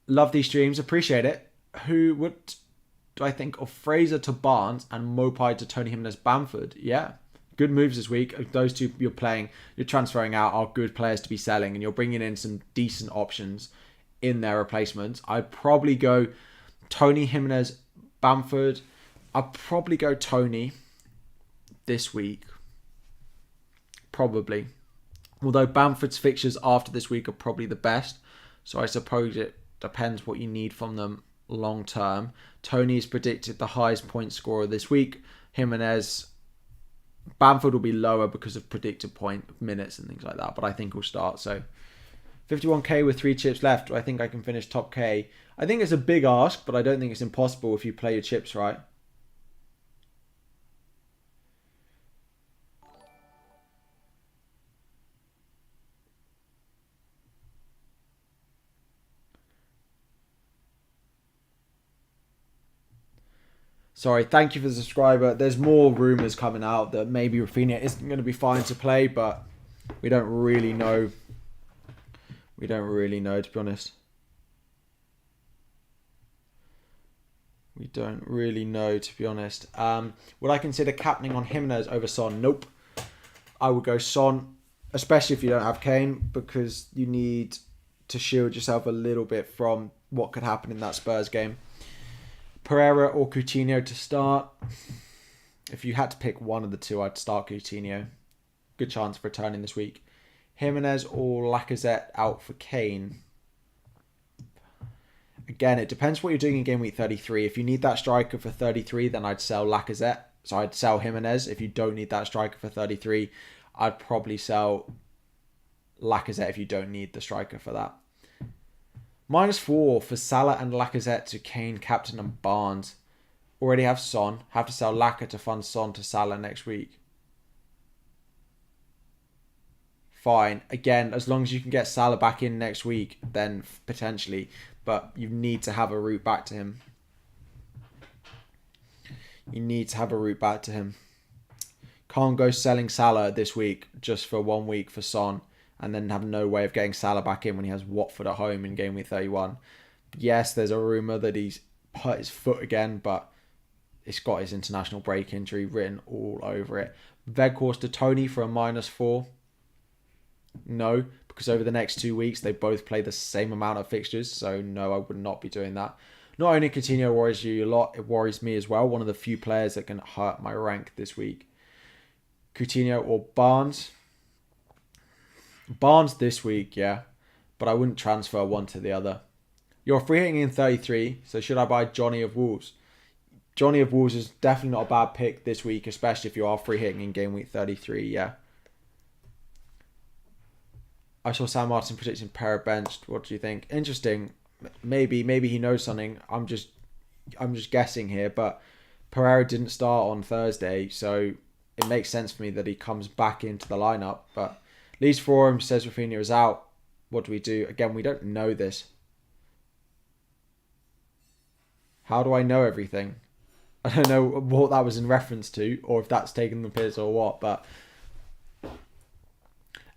Love these streams, appreciate it. Who would do I think of Fraser to Barnes and Mopai to Tony Jimenez Bamford? Yeah, good moves this week. Those two you're transferring out are good players to be selling, and you're bringing in some decent options in their replacements. I'd probably go Tony Jimenez Bamford. I'd probably go Tony this week. Probably. Although Bamford's fixtures after this week are probably the best. So I suppose it depends what you need from them long term. Tony is predicted the highest point scorer this week. Jimenez, Bamford will be lower because of predicted point minutes and things like that. But I think he'll start. So 51k with 3 chips left. Do I think I can finish top K? I think it's a big ask, but I don't think it's impossible if you play your chips right. Sorry, thank you for the subscriber. There's more rumours coming out that maybe Rafinha isn't going to be fine to play, but we don't really know. We don't really know, to be honest. We don't really know, to be honest. Would I consider captaining on Jimenez over Son? Nope. I would go Son, especially if you don't have Kane, because you need to shield yourself a little bit from what could happen in that Spurs game. Pereira or Coutinho to start. If you had to pick one of the two, I'd start Coutinho. Good chance of returning this week. Jimenez or Lacazette out for Kane. Again, it depends what you're doing in game week 33. If you need that striker for 33, then I'd sell Lacazette. So I'd sell Jimenez. If you don't need that striker for 33, I'd probably sell Lacazette if you don't need the striker for that. -4 for Salah and Lacazette to Kane, Captain and Barnes. Already have Son. Have to sell Laka to fund Son to Salah next week. Fine. Again, as long as you can get Salah back in next week, then potentially. But you need to have a route back to him. You need to have a route back to him. Can't go selling Salah this week just for 1 week for Son and then have no way of getting Salah back in when he has Watford at home in Game Week 31. Yes, there's a rumour that he's hurt his foot again, but it's got his international break injury written all over it. Weghorst to Tony for a -4. No, because over the next 2 weeks, they both play the same amount of fixtures. So no, I would not be doing that. Not only Coutinho worries you a lot, it worries me as well. One of the few players that can hurt my rank this week. Coutinho or Barnes. Barnes this week, yeah. But I wouldn't transfer one to the other. You're free hitting in 33, so should I buy Johnny of Wolves? Johnny of Wolves is definitely not a bad pick this week, especially if you are free hitting in Game Week 33, yeah. I saw Sam Martin predicting Pereira benched. What do you think? Interesting. Maybe he knows something. I'm just guessing here, but Pereira didn't start on Thursday, so it makes sense for me that he comes back into the lineup. But Leeds Forum says Rafinha is out. What do we do? Again, we don't know this. How do I know everything? I don't know what that was in reference to, or if that's taking the piss or what, but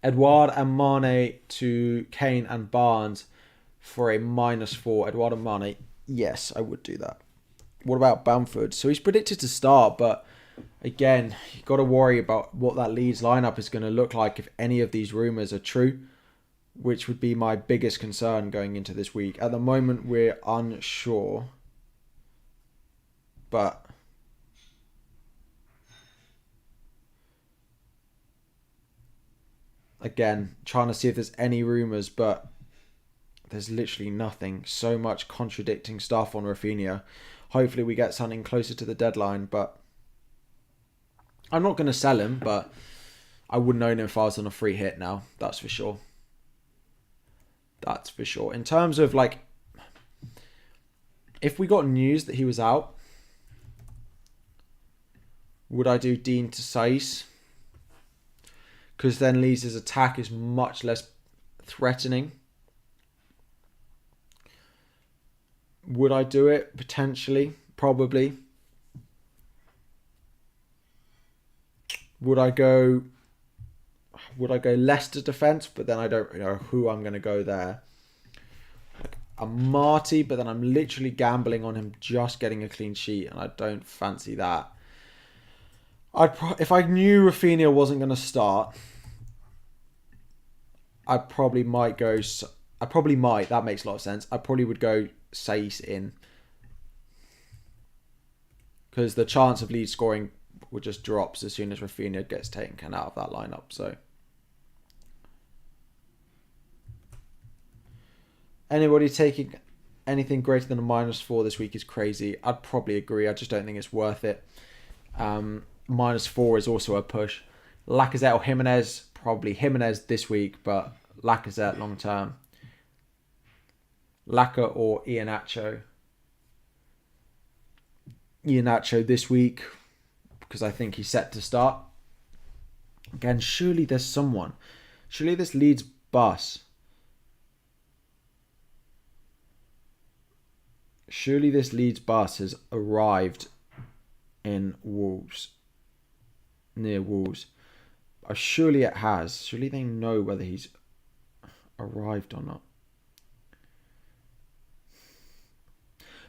Edouard and Mane to Kane and Barnes for a -4. Edouard and Mane, yes, I would do that. What about Bamford? So he's predicted to start, but again, you've got to worry about what that Leeds lineup is going to look like if any of these rumours are true, which would be my biggest concern going into this week. At the moment, we're unsure, but again, trying to see if there's any rumours, but there's literally nothing. So much contradicting stuff on Rafinha. Hopefully we get something closer to the deadline, but I'm not going to sell him, but I wouldn't own him if I was on a free hit now. That's for sure. That's for sure. In terms of, like, if we got news that he was out, would I do Dean to Saiss? Because then Leeds' attack is much less threatening. Would I do it? Potentially. Probably. Would I go Leicester defence? But then I don't know who I'm going to go there. A Marty, but then I'm literally gambling on him just getting a clean sheet, and I don't fancy that. If I knew Rafinha wasn't going to start, I probably might go. That makes a lot of sense. I probably would go Saiss in, because the chance of Leeds scoring would just drops as soon as Rafinha gets taken out of that lineup. So, anybody taking anything greater than a -4 this week is crazy. I'd probably agree. I just don't think it's worth it. -4 is also a push. Lacazette or Jimenez? Probably Jimenez this week, but Lacazette long term. Laka or Iheanacho? Iheanacho this week, because I think he's set to start. Again, surely there's someone. Surely this Leeds bus. Surely this Leeds bus has arrived in Wolves. Near Wolves. Surely it has. Surely they know whether he's arrived or not.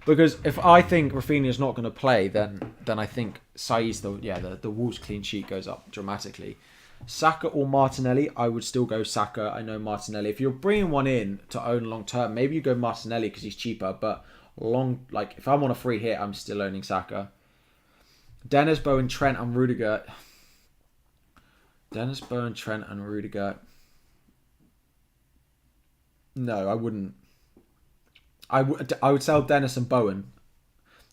Because if I think Rafinha's not going to play, then I think Saiss, the Wolves clean sheet goes up dramatically. Saka or Martinelli? I would still go Saka. I know Martinelli. If you're bringing one in to own long term, maybe you go Martinelli because he's cheaper. But if I'm on a free hit, I'm still owning Saka. Dennis, Bowen, Trent, and Rudiger. Dennis, Bowen, Trent, and Rudiger. No, I wouldn't. I would sell Dennis and Bowen.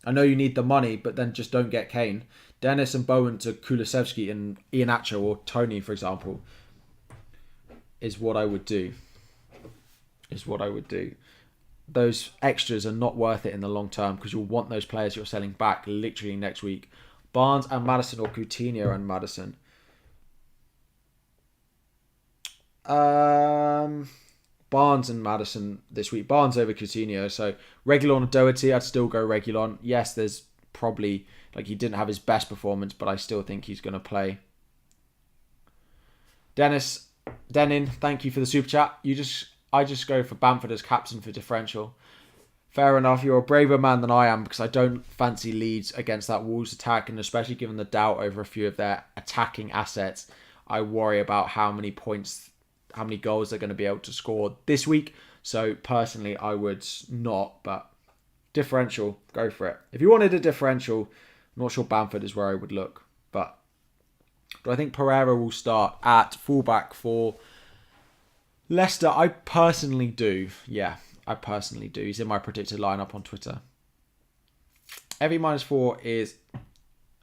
I know you need the money, but then just don't get Kane. Dennis and Bowen to Kulusevski and Iheanacho or Tony, for example, is what I would do. Those extras are not worth it in the long term because you'll want those players you're selling back literally next week. Barnes and Maddison or Coutinho and Maddison. Barnes and Maddison this week. Barnes over Coutinho. So Reguilon or Doherty, I'd still go Reguilon. Yes, there's probably, he didn't have his best performance, but I still think he's going to play. Denin, thank you for the super chat. I just go for Bamford as captain for differential. Fair enough, you're a braver man than I am because I don't fancy Leeds against that Wolves attack, and especially given the doubt over a few of their attacking assets, I worry about how many goals they're going to be able to score this week. So personally, I would not, but differential, go for it. If you wanted a differential, I'm not sure Bamford is where I would look, but do I think Pereira will start at fullback for Leicester? I personally do. Yeah, I personally do. He's in my predicted lineup on Twitter. Every -4 is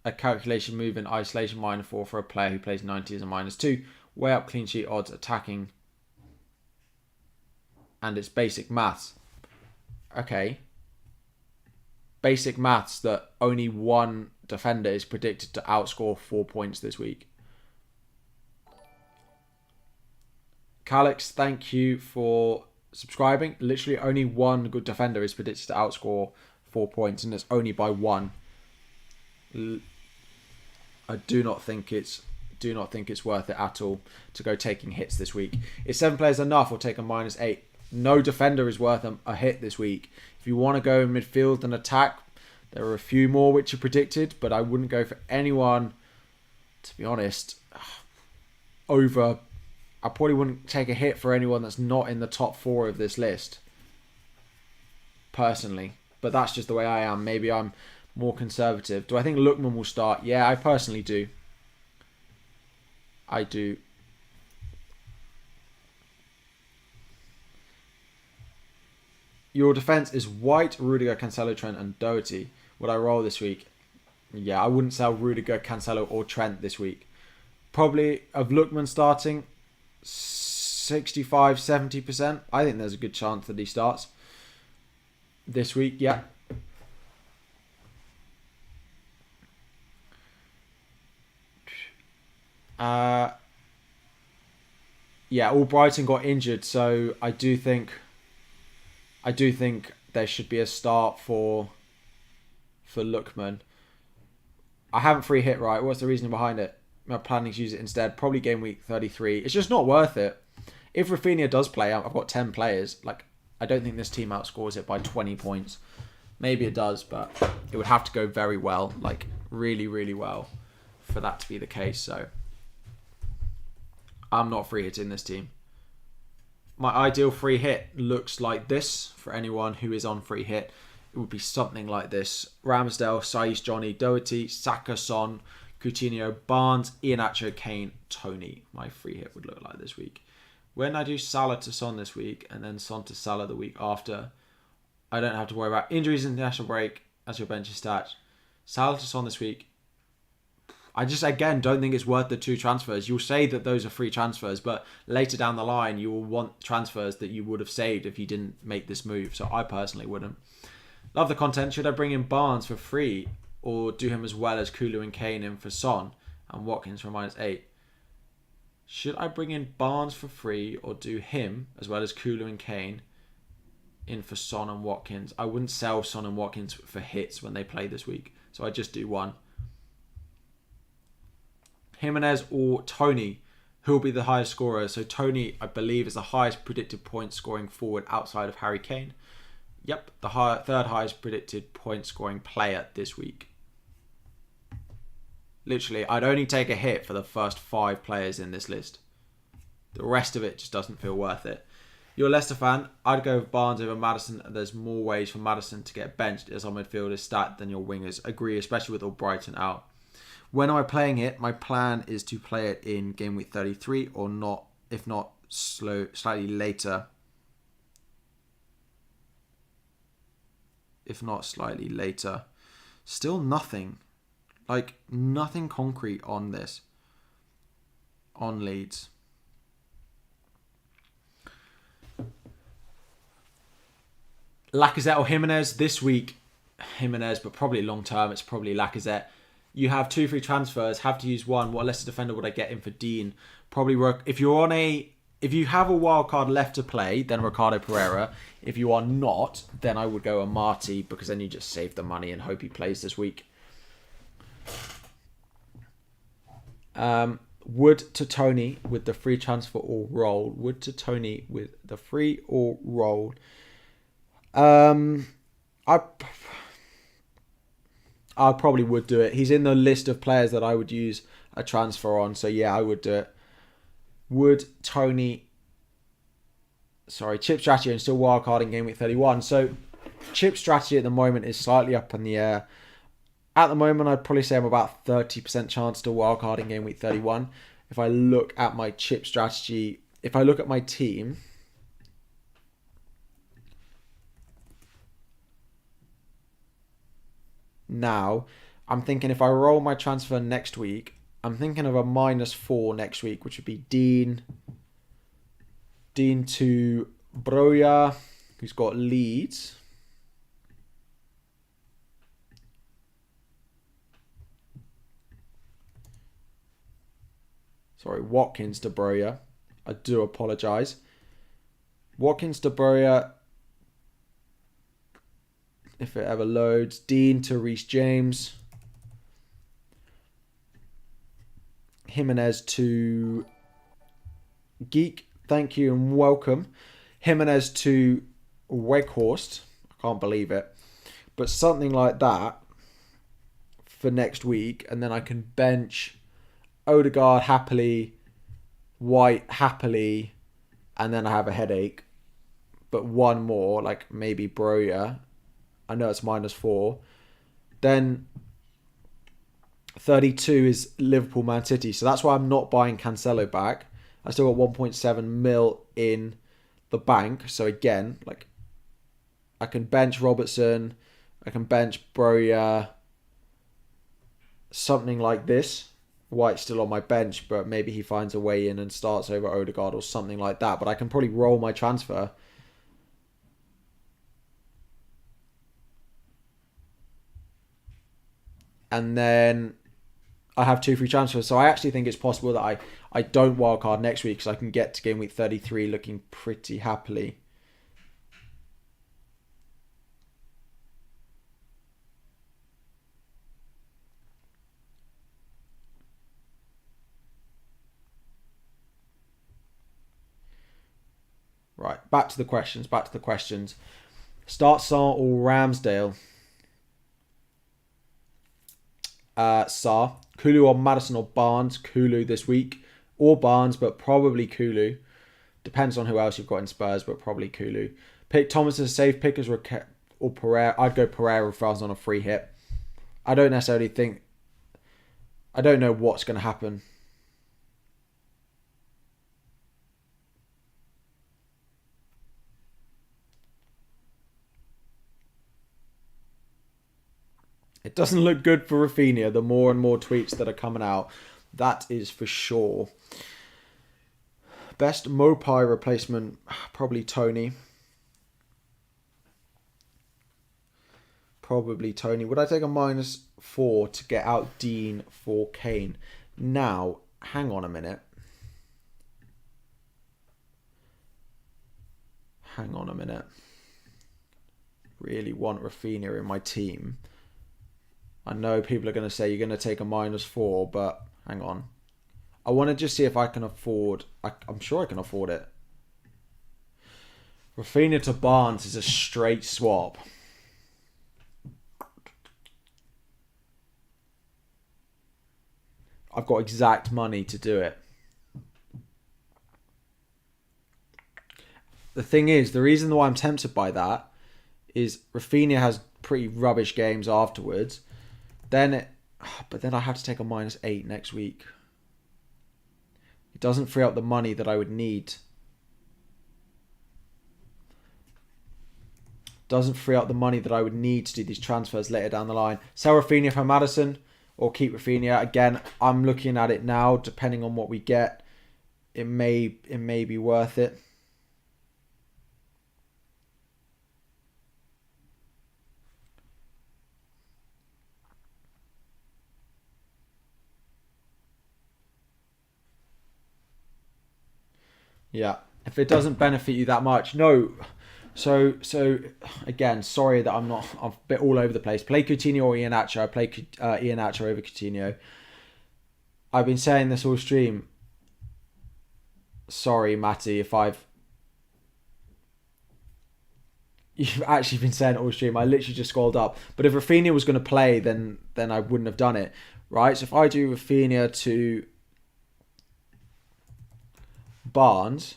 a calculation move in isolation. -4 for a player who plays 90 is a -2. Way up clean sheet odds attacking. And it's basic maths. Okay. Basic maths that only one defender is predicted to outscore 4 points this week. Calix, thank you for subscribing. Literally only one good defender is predicted to outscore 4 points, and it's only by one. I do not think it's worth it at all to go taking hits this week. Is 7 players enough, or take a -8? No defender is worth a hit this week. If you want to go in midfield and attack, there are a few more which are predicted, but I wouldn't go for anyone, to be honest, over... I probably wouldn't take a hit for anyone that's not in the top 4 of this list, personally. But that's just the way I am. Maybe I'm more conservative. Do I think Lookman will start? Yeah, I personally do. I do. Your defence is White, Rudiger, Cancelo, Trent and Doherty. Would I roll this week? Yeah, I wouldn't sell Rudiger, Cancelo or Trent this week. Probably of Lookman starting, 65-70%. I think there's a good chance that he starts this week. Yeah. Yeah, all Brighton got injured, so I do think there should be a start for Lookman. I haven't free hit right. What's the reason behind it? I'm planning to use it instead. Probably Gameweek33. It's just not worth it. If Rafinha does play, I've got 10 players. Like, I don't think this team outscores it by 20 points. Maybe it does, but it would have to go very well. Like, really, really well for that to be the case. So, I'm not free hitting this team. My ideal free hit looks like this for anyone who is on free hit. It would be something like this. Ramsdale, Saiss, Johnny, Doherty, Saka, Son, Coutinho, Barnes, Iheanacho, Kane, Tony. My free hit would look like this week. When I do Salah to Son this week and then Son to Salah the week after, I don't have to worry about injuries in the international break as your bench is stat. Salah to Son this week. I just, again, don't think it's worth the 2 transfers. You'll say that those are free transfers, but later down the line, you will want transfers that you would have saved if you didn't make this move. So I personally wouldn't. Love the content. Should I bring in Barnes for free or do him as well as Kulu and Kane in for Son and Watkins for -8? Should I bring in Barnes for free or do him as well as Kulu and Kane in for Son and Watkins? I wouldn't sell Son and Watkins for hits when they play this week. So I just do one. Jimenez or Tony, who will be the highest scorer? So Tony, I believe, is the highest predicted point scoring forward outside of Harry Kane. Yep, the third highest predicted point scoring player this week. Literally, I'd only take a hit for the first 5 players in this list. The rest of it just doesn't feel worth it. You're a Leicester fan. I'd go with Barnes over Maddison. There's more ways for Maddison to get benched as our midfield is stacked than your wingers. Agree, especially with all Brighton out. When am I playing it? My plan is to play it in Gameweek33 or not, if not slightly later. If not slightly later. Still nothing. Like, nothing concrete on this. On Leeds. Lacazette or Jimenez this week. Jimenez, but probably long term, it's probably Lacazette. You have 2 free transfers, have to use one. What Leicester defender would I get in for Dean? Probably work. If you have a wild card left to play, then Ricardo Pereira. If you are not, then I would go Amati because then you just save the money and hope he plays this week. Wood to Tony with the free transfer or roll. Wood to Tony with the free or roll. I probably would do it. He's in the list of players that I would use a transfer on. So yeah, I would do it. Wood, Tony. Sorry, chip strategy and still wildcard in Gameweek 31. So chip strategy at the moment is slightly up in the air. At the moment, I'd probably say I'm about 30% chance to wildcard in Gameweek 31. If I look at my chip strategy, if I look at my team, now, I'm thinking if I roll my transfer next week, I'm thinking of a -4 next week, which would be Dean to Broja, who's got Leeds. Sorry, Watkins to Broja. I do apologise. Watkins to Broja, if it ever loads. Dean to Reece James. Jimenez to Geek. Thank you and welcome. Jimenez to Weghorst. I can't believe it. But something like that for next week. And then I can bench Odegaard happily, White happily, and then I have a headache. But one more, like maybe Broja. I know it's -4. Then 32 is Liverpool Man City. So that's why I'm not buying Cancelo back. I still got 1.7 mil in the bank. So again, like I can bench Robertson. I can bench Broja. Something like this. White's still on my bench, but maybe he finds a way in and starts over Odegaard or something like that. But I can probably roll my transfer. And then I have 2 free transfers. So I actually think it's possible that I don't wildcard next week because I can get to game week 33 looking pretty happily. Right, back to the questions. Start Sarr or Ramsdale? Sarr. Kulu or Maddison or Barnes? Kulu this week. Or Barnes, but probably Kulu. Depends on who else you've got in Spurs, but probably Kulu. Pick Thomas as a safe pick or Pereira. I'd go Pereira if I was on a free hit. I don't necessarily think... I don't know what's going to happen. It doesn't look good for Rafinha, the more and more tweets that are coming out. That is for sure. Best Mopai replacement, probably Tony. Would I take a -4 to get out Dean for Kane? Now, hang on a minute. Really want Rafinha in my team. I know people are going to say you're going to take a -4, but hang on. I want to just see if I can afford... I'm sure I can afford it. Rafinha to Barnes is a straight swap. I've got exact money to do it. The thing is, the reason why I'm tempted by that is Rafinha has pretty rubbish games afterwards. But then I have to take a -8 next week. It doesn't free up the money that I would need. To do these transfers later down the line. Sell Rafinha for Maddison or keep Rafinha. Again, I'm looking at it now. Depending on what we get, it may be worth it. Yeah, if it doesn't benefit you that much, no. So again, sorry that I'm a bit all over the place. Play Coutinho or Iheanacho. I play Iheanacho over Coutinho. I've been saying this all stream. Sorry, Matty, if you've actually been saying it all stream. I literally just scrolled up. But if Rafinha was going to play, then I wouldn't have done it, right? So if I do Rafinha to Barnes,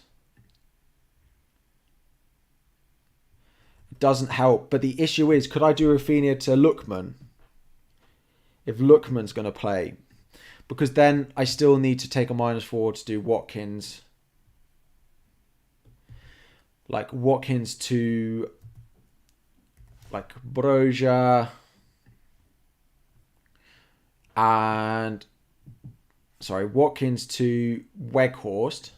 it doesn't help. But the issue is, could I do Rafinha to Lookman if Lookman's going to play? Because then I still need to take a -4 to do Watkins. Like Watkins to like Broja and Watkins to Weghorst.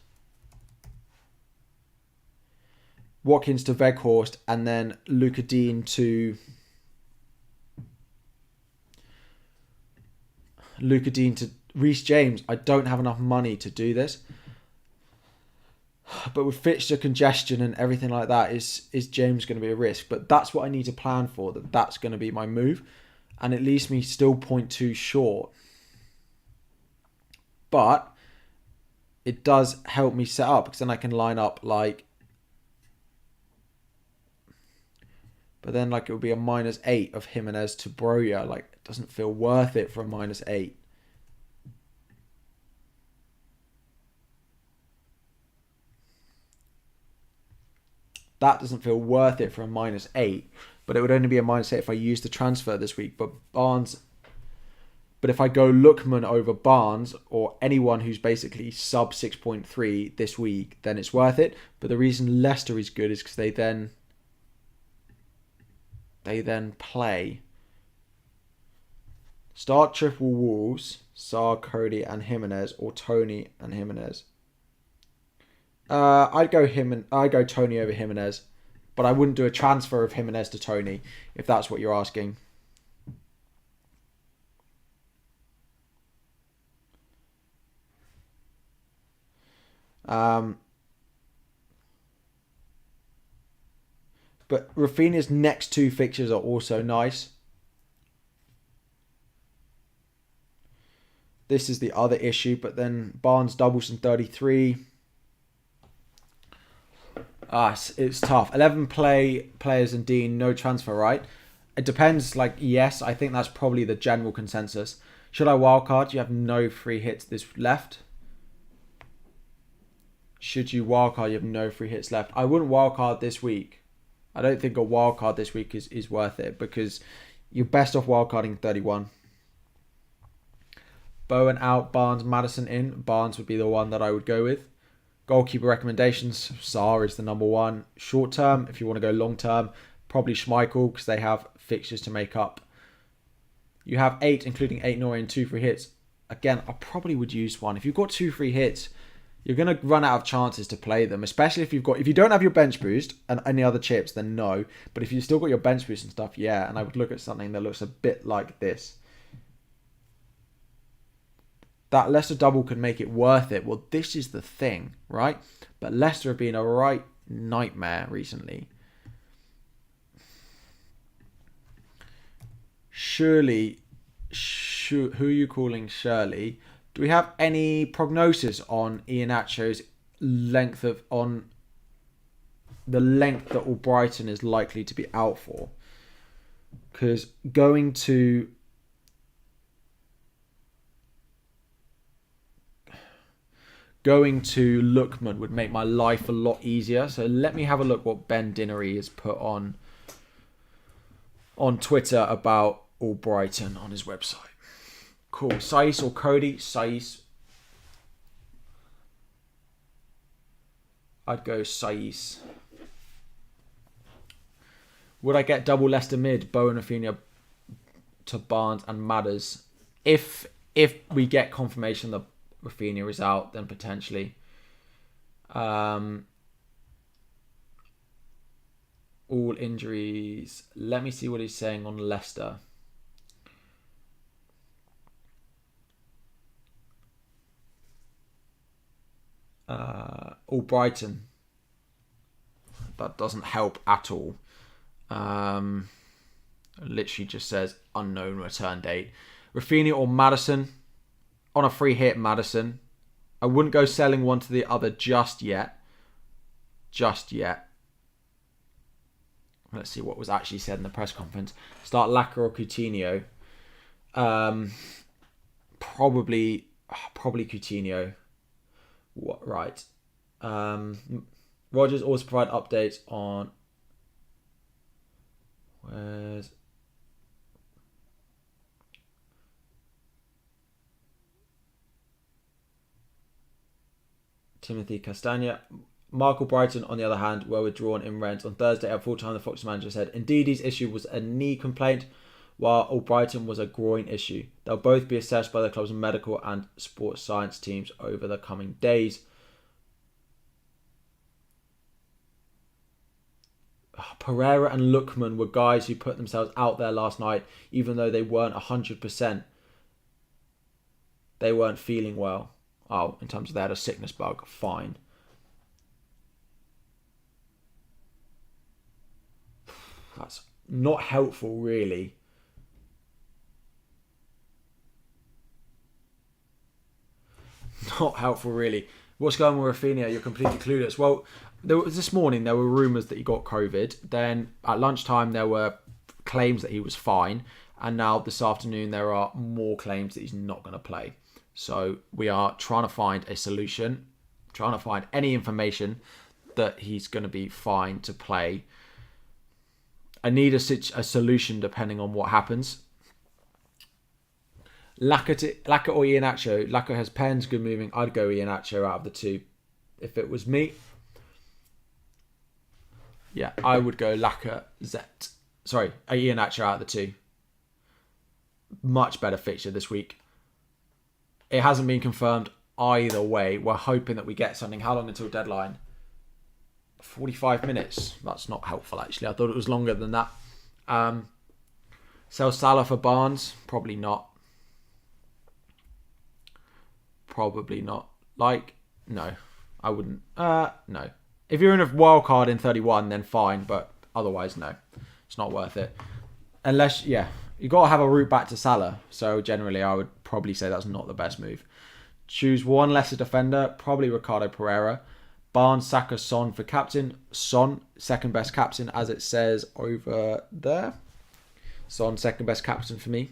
Watkins to Weghorst and then Luca Dean to Reece James. I don't have enough money to do this. But with fixture congestion and everything like that, is James going to be a risk? But that's what I need to plan for. That's going to be my move. And it leaves me still 0.2 short. But it does help me set up because then I can line up like... But then like it would be a -8 of Jimenez to Broja. Like it doesn't feel worth it for a -8. That doesn't feel worth it for a -8, but it would only be a -8 if I use the transfer this week. But if I go Lookman over Barnes or anyone who's basically sub 6.3 this week, then it's worth it. But the reason Leicester is good is because they then play start triple Wolves, Sarr, Cody and Jimenez, or Tony and Jimenez. I'd go Tony over Jimenez, but I wouldn't do a transfer of Jimenez to Tony if that's what you're asking. But Rafinha's next 2 fixtures are also nice. This is the other issue, but then Barnes doubles in 33. It's tough. 11 players and Dean, no transfer, right? It depends. Like, yes, I think that's probably the general consensus. Should I wildcard? You have no free hits this left. Should you wildcard? You have no free hits left. I wouldn't wildcard this week. I don't think a wildcard this week is worth it because you're best off wildcarding 31. Bowen out, Barnes, Maddison in. Barnes would be the one that I would go with. Goalkeeper recommendations, Sarr is the number one. Short term, if you want to go long term, probably Schmeichel because they have fixtures to make up. You have 8, including 8 Nori and 2 free hits. Again, I probably would use one. If you've got 2 free hits, you're going to run out of chances to play them, especially if you don't have your bench boost and any other chips, then no. But if you've still got your bench boost and stuff, yeah. And I would look at something that looks a bit like this. That Leicester double could make it worth it. Well, this is the thing, right? But Leicester have been a right nightmare recently. Surely, who are you calling Shirley? Do we have any prognosis on Iheanacho's length that Albrighton is likely to be out for? Because going to Lookman would make my life a lot easier. So let me have a look what Ben Dinnery has put on Twitter about Albrighton on his website. Cool. Saiss or Cody? Saiss. I'd go Saiss. Would I get double Leicester mid, Bowen, Rafinha to Barnes and Madders? If we get confirmation that Rafinha is out, then potentially. All injuries. Let me see what he's saying on Leicester. Albrighton. That doesn't help at all. Literally just says unknown return date. Rafinha or Maddison? on a free hit, Maddison. I wouldn't go selling one to the other just yet. Just yet. Let's see what was actually said in the press conference. Start Laka or Coutinho. Probably Coutinho. What? Right. Rogers always provide updates on. Where's Timothy Castagna? Michael Brighton, on the other hand, were withdrawn in rent. On Thursday at full-time, the Fox manager said, Indeedy's issue was a knee complaint, while Albrighton was a groin issue. They'll both be assessed by the club's medical and sports science teams over the coming days. Pereira and Lookman were guys who put themselves out there last night, even though they weren't 100%. They weren't feeling well. Oh, in terms of they had a sickness bug, fine. That's not helpful, really. Not helpful, really. What's going on with Rafinha? You're completely clueless. Well, this morning there were rumours that he got COVID. Then at lunchtime there were claims that he was fine. And now this afternoon there are more claims that he's not going to play. So we are trying to find a solution. Trying to find any information that he's going to be fine to play. I need a solution depending on what happens. Laka or Iheanacho. Laka has pens, good moving. I'd go Iheanacho out of the two. If it was me, yeah, I would go Iheanacho out of the two. Much better fixture this week. It hasn't been confirmed either way. We're hoping that we get something. How long until deadline? 45 minutes. That's not helpful, actually. I thought it was longer than that. Sell Salah for Barnes? Probably not. Probably not. No. I wouldn't. No. If you're in a wild card in 31, then fine. But otherwise, no. It's not worth it. Unless, you got to have a route back to Salah. So generally, I would probably say that's not the best move. Choose one lesser defender. Probably Ricardo Pereira. Barnes, Saka, Son for captain. Son, second best captain, as it says over there. Son, second best captain for me.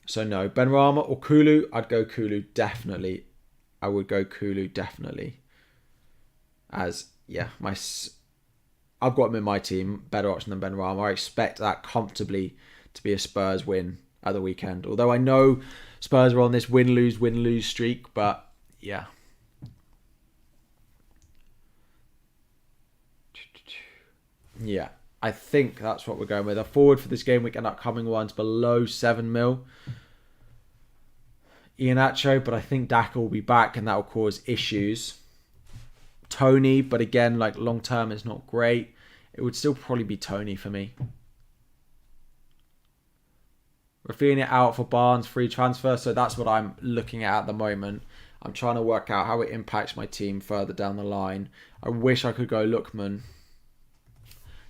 So no, Benrahma or Kulu. I'd go Kulu definitely. I would go Kulu definitely. I've got him in my team. Better option than Benrahma. I expect that comfortably to be a Spurs win at the weekend. Although I know Spurs are on this win-lose streak, but yeah. Yeah, I think that's what we're going with. A forward for this game week and upcoming ones below 7 mil. Iheanacho, but I think Daka will be back and that will cause issues. Tony, but again, long term is not great. It would still probably be Tony for me. Rafinha out for Barnes, free transfer. So that's what I'm looking at the moment. I'm trying to work out how it impacts my team further down the line. I wish I could go Lookman.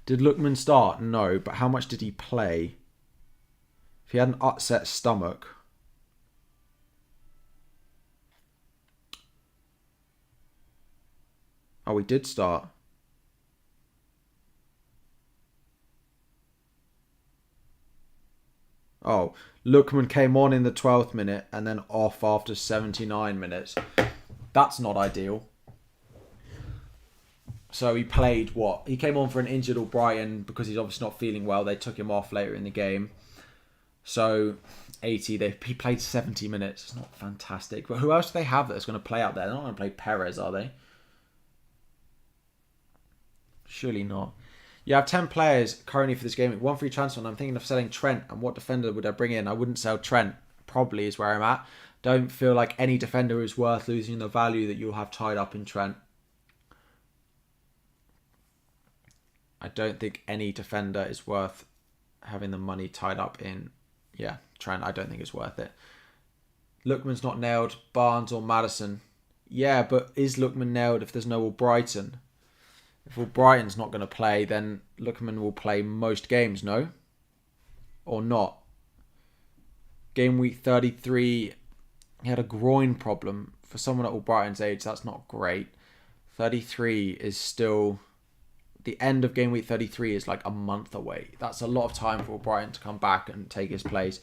Did Lookman start? No, but how much did he play? If he had an upset stomach. Oh, he did start. Oh, Lookman came on in the 12th minute and then off after 79 minutes. That's not ideal. So he played what? He came on for an injured Albrighton because he's obviously not feeling well. They took him off later in the game. So 80, he played 70 minutes. It's not fantastic. But who else do they have that's going to play out there? They're not going to play Perez, are they? Surely not. You have 10 players currently for this game. One free transfer, and I'm thinking of selling Trent. And what defender would I bring in? I wouldn't sell Trent. Probably is where I'm at. Don't feel like any defender is worth losing the value that you'll have tied up in Trent. I don't think any defender is worth having the money tied up in. Yeah, Trent, I don't think it's worth it. Lookman's not nailed. Barnes or Maddison. Yeah, but is Lookman nailed if there's no Albrighton? If Albrighton's not going to play, then Lookman will play most games, no? Or not? Game week 33, he had a groin problem. For someone at Albrighton's age, that's not great. 33 is still... The end of game week 33 is like a month away. That's a lot of time for Albrighton to come back and take his place.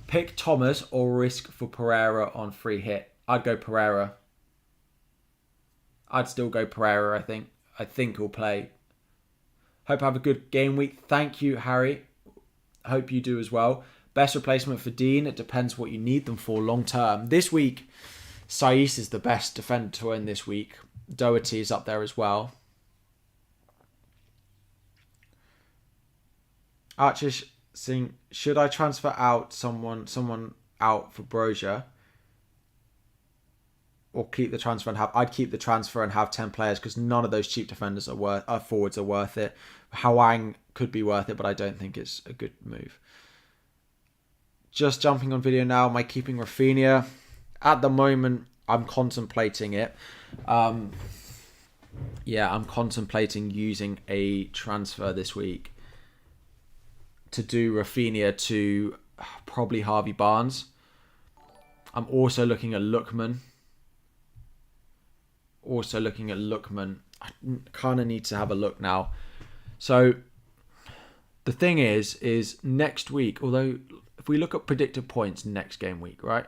Pick Thomas or risk for Pereira on free hit. I'd go Pereira. I'd still go Pereira, I think. I think he'll play. Hope you have a good game week. Thank you, Harry. Hope you do as well. Best replacement for Dean. It depends what you need them for long term. This week, Saiss is the best defender to win this week. Doherty is up there as well. Archer saying, should I transfer out someone out for Brozier? Or keep the transfer and have... I'd keep the transfer and have 10 players because none of those cheap defenders forwards are worth it. Hwang could be worth it, but I don't think it's a good move. Just jumping on video now. Am I keeping Rafinha? At the moment, I'm contemplating it. Yeah, I'm contemplating using a transfer this week to do Rafinha to probably Harvey Barnes. I'm also looking at Lookman. I kind of need to have a look now. So the thing is next week, although if we look at predicted points next game week, right?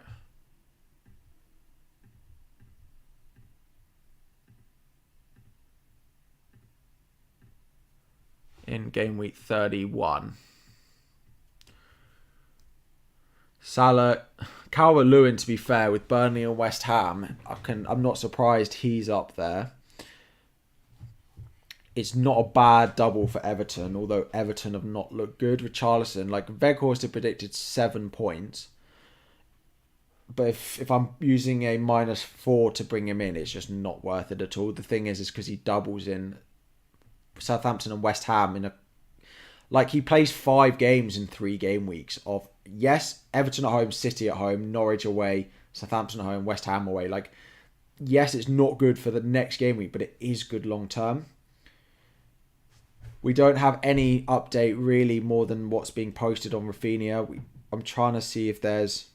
In game week 31. Salah, Calvert-Lewin, to be fair, with Burnley and West Ham, I'm not surprised he's up there. It's not a bad double for Everton, although Everton have not looked good. Richarlison, like Weghorst had predicted 7 points. But if I'm using a -4 to bring him in, it's just not worth it at all. The thing is because he doubles in Southampton and West Ham in a... Like, he plays 5 games in 3 game weeks of, yes, Everton at home, City at home, Norwich away, Southampton at home, West Ham away. Like, yes, it's not good for the next game week, but it is good long term. We don't have any update really more than what's being posted on Rafinha. I'm trying to see if there's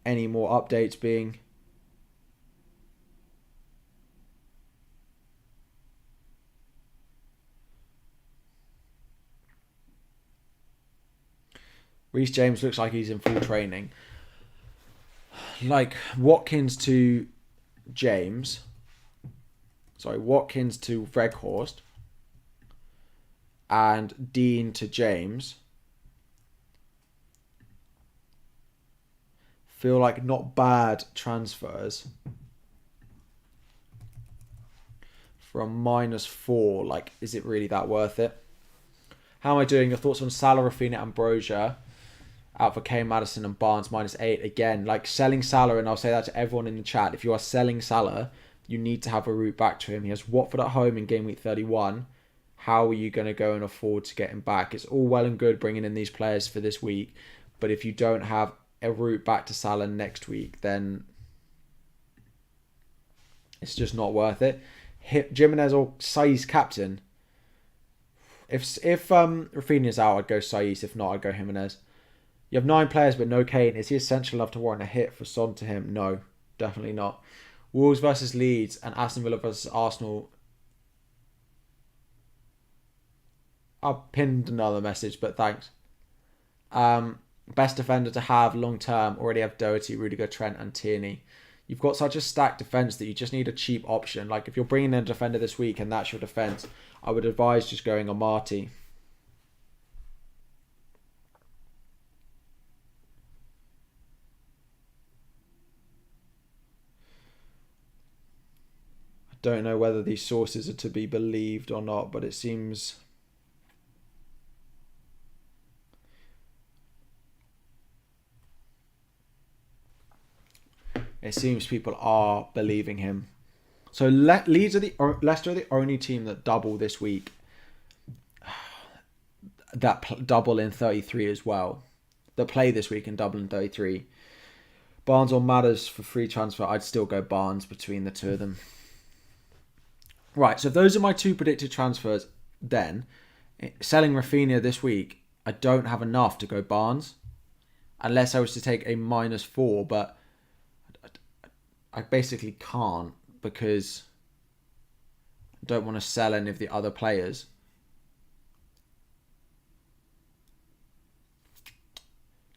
any more updates being... Reece James looks like he's in full training. Like, Watkins to James. Sorry, Watkins to Weghorst. And Dean to James. Feel like not bad transfers. From -4. Like, is it really that worth it? How am I doing? Your thoughts on Salah, Rafinha and Brozier? Out for Kane, Maddison and Barnes -8. Again, like selling Salah, and I'll say that to everyone in the chat. If you are selling Salah, you need to have a route back to him. He has Watford at home in game week 31. How are you going to go and afford to get him back? It's all well and good bringing in these players for this week, but if you don't have a route back to Salah next week, then it's just not worth it. Jimenez or Saiss captain. If Rafinha's out, I'd go Saiss. If not, I'd go Jimenez. You have 9 players but no Kane. Is he essential enough to warrant a hit for Son to him? No, definitely not. Wolves versus Leeds and Aston Villa versus Arsenal. I've pinned another message, but thanks. Best defender to have long term. Already have Doherty, Rudiger, Trent and Tierney. You've got such a stacked defence that you just need a cheap option. Like, if you're bringing in a defender this week and that's your defence, I would advise just going on Marty. Don't know whether these sources are to be believed or not, but it seems people are believing him. So Leicester are the only team that double this week. That double in 33 as well. That play this week and double in 33. Barnes or Matters for free transfer. I'd still go Barnes between the two of them. Right, so those are my 2 predicted transfers then. Selling Rafinha this week, I don't have enough to go Barnes. Unless I was to take a -4, but I basically can't because I don't want to sell any of the other players.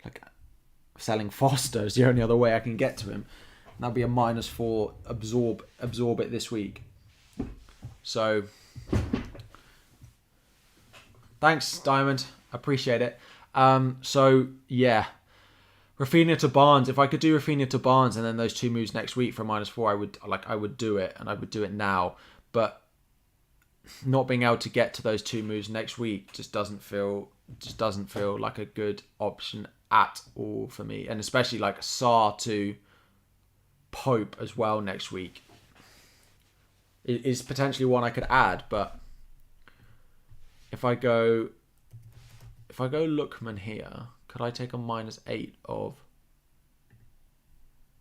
Like selling Foster is the only other way I can get to him. And that'll be a -4. Absorb it this week. So thanks, Diamond. Appreciate it. So yeah. Rafinha to Barnes. If I could do Rafinha to Barnes and then those 2 moves next week for -4, I would do it, and I would do it now. But not being able to get to those 2 moves next week just doesn't feel like a good option at all for me. And especially like Sarr to Pope as well next week. It is potentially one I could add, but if I go Lookman here, could I take a -8 of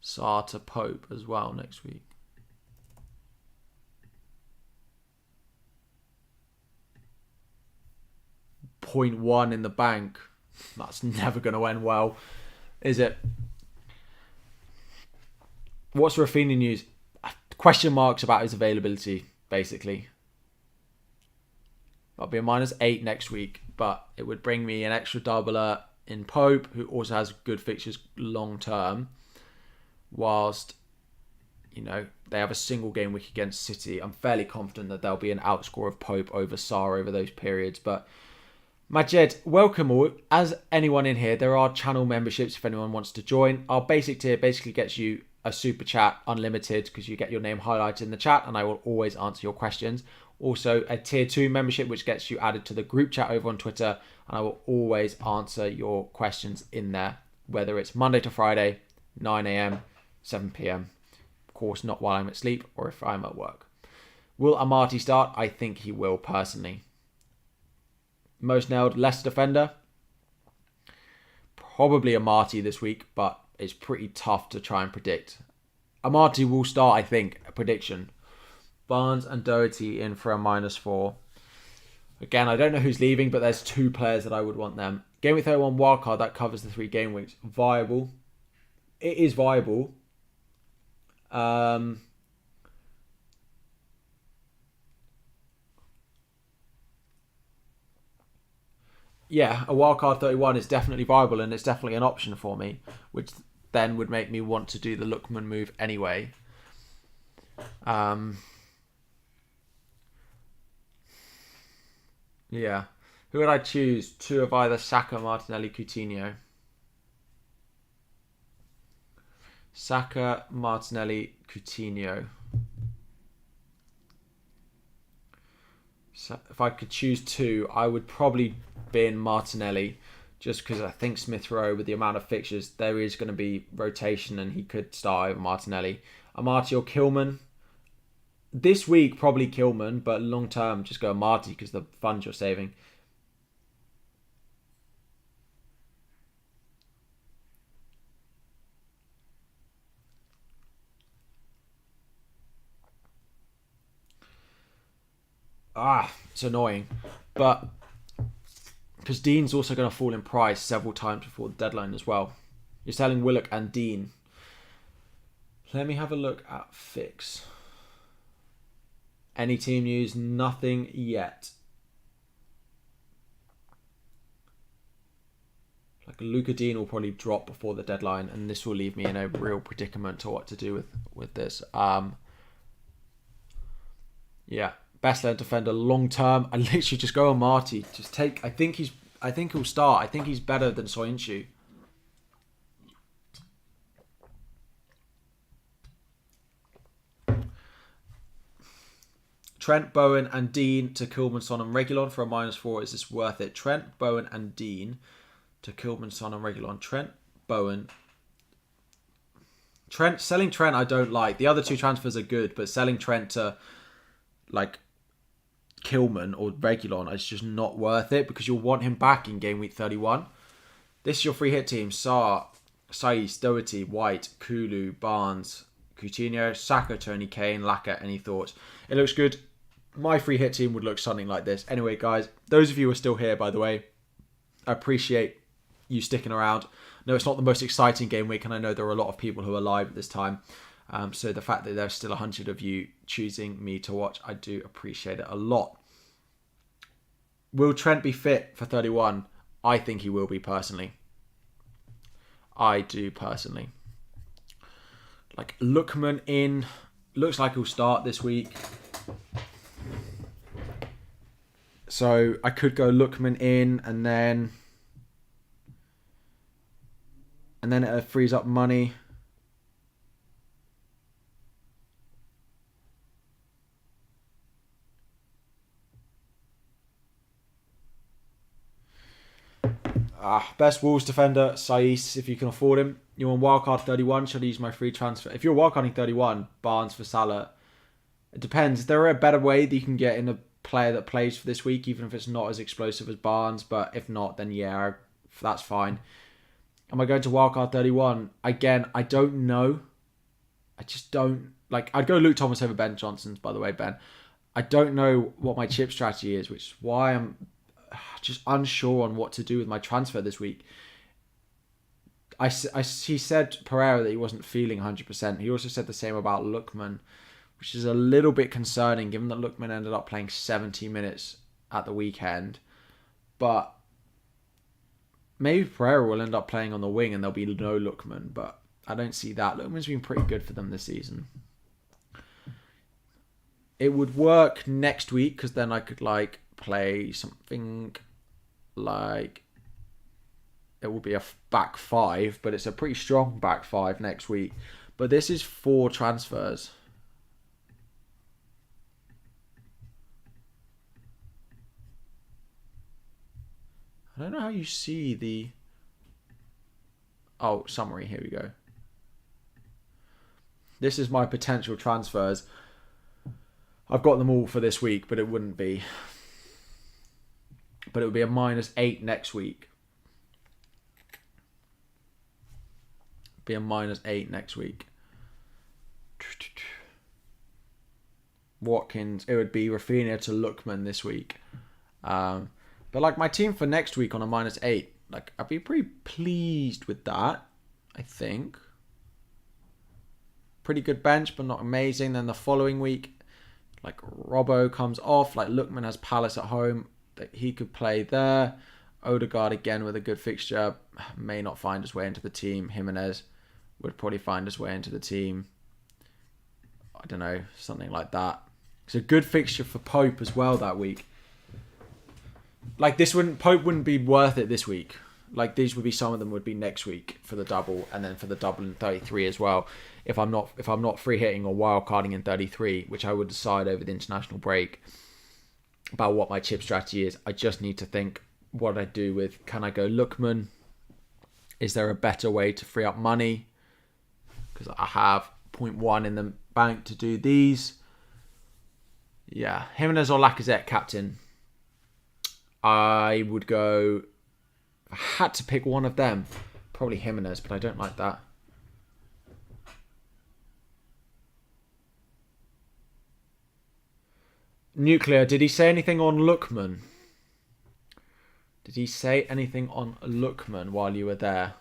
Sarr to Pope as well next week? .1 in the bank. That's never going to end well, is it? What's Rafinha news? Question marks about his availability, basically. I'll be a -8 next week, but it would bring me an extra doubler in Pope, who also has good fixtures long term, whilst, you know, they have a single game week against City. I'm fairly confident that there'll be an outscore of Pope over Sarr over those periods. But Majed, welcome all. As anyone in here, there are channel memberships if anyone wants to join. Our basic tier basically gets you a super chat unlimited because you get your name highlighted in the chat and I will always answer your questions. Also a tier 2 membership which gets you added to the group chat over on Twitter, and I will always answer your questions in there, whether it's Monday to Friday, 9 a.m, 7 p.m. Of course, not while I'm asleep or if I'm at work. Will Amati start? I think he will, personally. Most nailed, Leicester defender. Probably Amati this week, but it's pretty tough to try and predict. Amati will start, I think, a prediction. Barnes and Doherty in for a -4. Again, I don't know who's leaving, but there's 2 players that I would want them. Gameweek 31 wildcard, that covers the 3 game weeks. Viable. It is viable. Yeah, a wildcard 31 is definitely viable and it's definitely an option for me, which then would make me want to do the Lookman move anyway. Yeah. Who would I choose? 2 of either Saka, Martinelli, Coutinho. Saka, Martinelli, Coutinho. So if I could choose 2, I would probably bin Martinelli, just because I think Smith Rowe, with the amount of fixtures, there is going to be rotation and he could start over Martinelli. Amati or Kilman. This week, probably Kilman, but long term, just go Amati because the funds you're saving. It's annoying. But because Dean's also going to fall in price several times before the deadline as well. You're selling Willock and Dean. Let me have a look at Fix. Any team news? Nothing yet. Like Luca Dean will probably drop before the deadline, and this will leave me in a real predicament to what to do with this. Yeah, best lane defender long term. I literally just go on Marty. Just take. I think he'll start. I think he's better than Soyuncu. Trent, Bowen and Dean to Kilman, Son and Reguilon for a -4. Is this worth it? Trent, Bowen and Dean to Kilman, Son and Reguilon. Trent, Bowen. Selling Trent I don't like. The other 2 transfers are good, but selling Trent to like Kilman or Reguilon is just not worth it because you'll want him back in game week 31. This is your free hit team. Sarr, Saiss, Doherty, White, Kulu, Barnes, Coutinho, Saka, Tony, Kane, Laka. Any thoughts? It looks good. My free hit team would look something like this. Anyway, guys, those of you who are still here, by the way, I appreciate you sticking around. No, it's not the most exciting game week, and I know there are a lot of people who are live at this time. So the fact that there's still 100 of you choosing me to watch, I do appreciate it a lot. Will Trent be fit for 31? I think he will be, personally. I do, personally. Like, Lookman in. Looks like he'll start this week. So I could go Lookman in, and then it frees up money. Best Wolves defender, Saiss, if you can afford him. You're on wildcard 31, should I use my free transfer? If you're wildcarding 31, Barnes for Salah. It depends. Is there a better way that you can get in a player that plays for this week, even if it's not as explosive as Barnes? But if not, then yeah, that's fine. Am I going to wildcard 31? Again, I don't know. I just don't. Like, I'd go Luke Thomas over Ben Johnson's, by the way, Ben. I don't know what my chip strategy is, which is why I'm just unsure on what to do with my transfer this week. He said, Pereira, that he wasn't feeling 100%. He also said the same about Lookman, which is a little bit concerning given that Lookman ended up playing 70 minutes at the weekend. But maybe Pereira will end up playing on the wing and there'll be no Lookman, but I don't see that. Lookman's been pretty good for them this season. It would work next week because then I could play something like, it will be a back five, but it's a pretty strong back five next week. But this is 4 transfers. I don't know how you see the... Oh, summary. Here we go. This is my potential transfers. I've got them all for this week, but it wouldn't be. But it would be a -8 next week. Be a -8 next week. Watkins. It would be Rafinha to Lookman this week. But like my team for next week on a -8, like I'd be pretty pleased with that, I think. Pretty good bench, but not amazing. Then the following week, like Robbo comes off, like Lookman has Palace at home, that he could play there. Odegaard again with a good fixture, may not find his way into the team. Jimenez would probably find his way into the team. I don't know, something like that. It's a good fixture for Pope as well that week. Like Pope wouldn't be worth it this week. Like these would be, some of them would be next week for the double, and then for the double in 33 as well. If I'm not free hitting or wild carding in 33, which I would decide over the international break about what my chip strategy is. I just need to think what I do with, can I go Lookman? Is there a better way to free up money? Because I have 0.1 in the bank to do these. Yeah, Jimenez or Lacazette captain. I would go, if I had to pick one of them, probably Jimenez, but I don't like that. Nuclear, did he say anything on Lookman? Did he say anything on Lookman while you were there?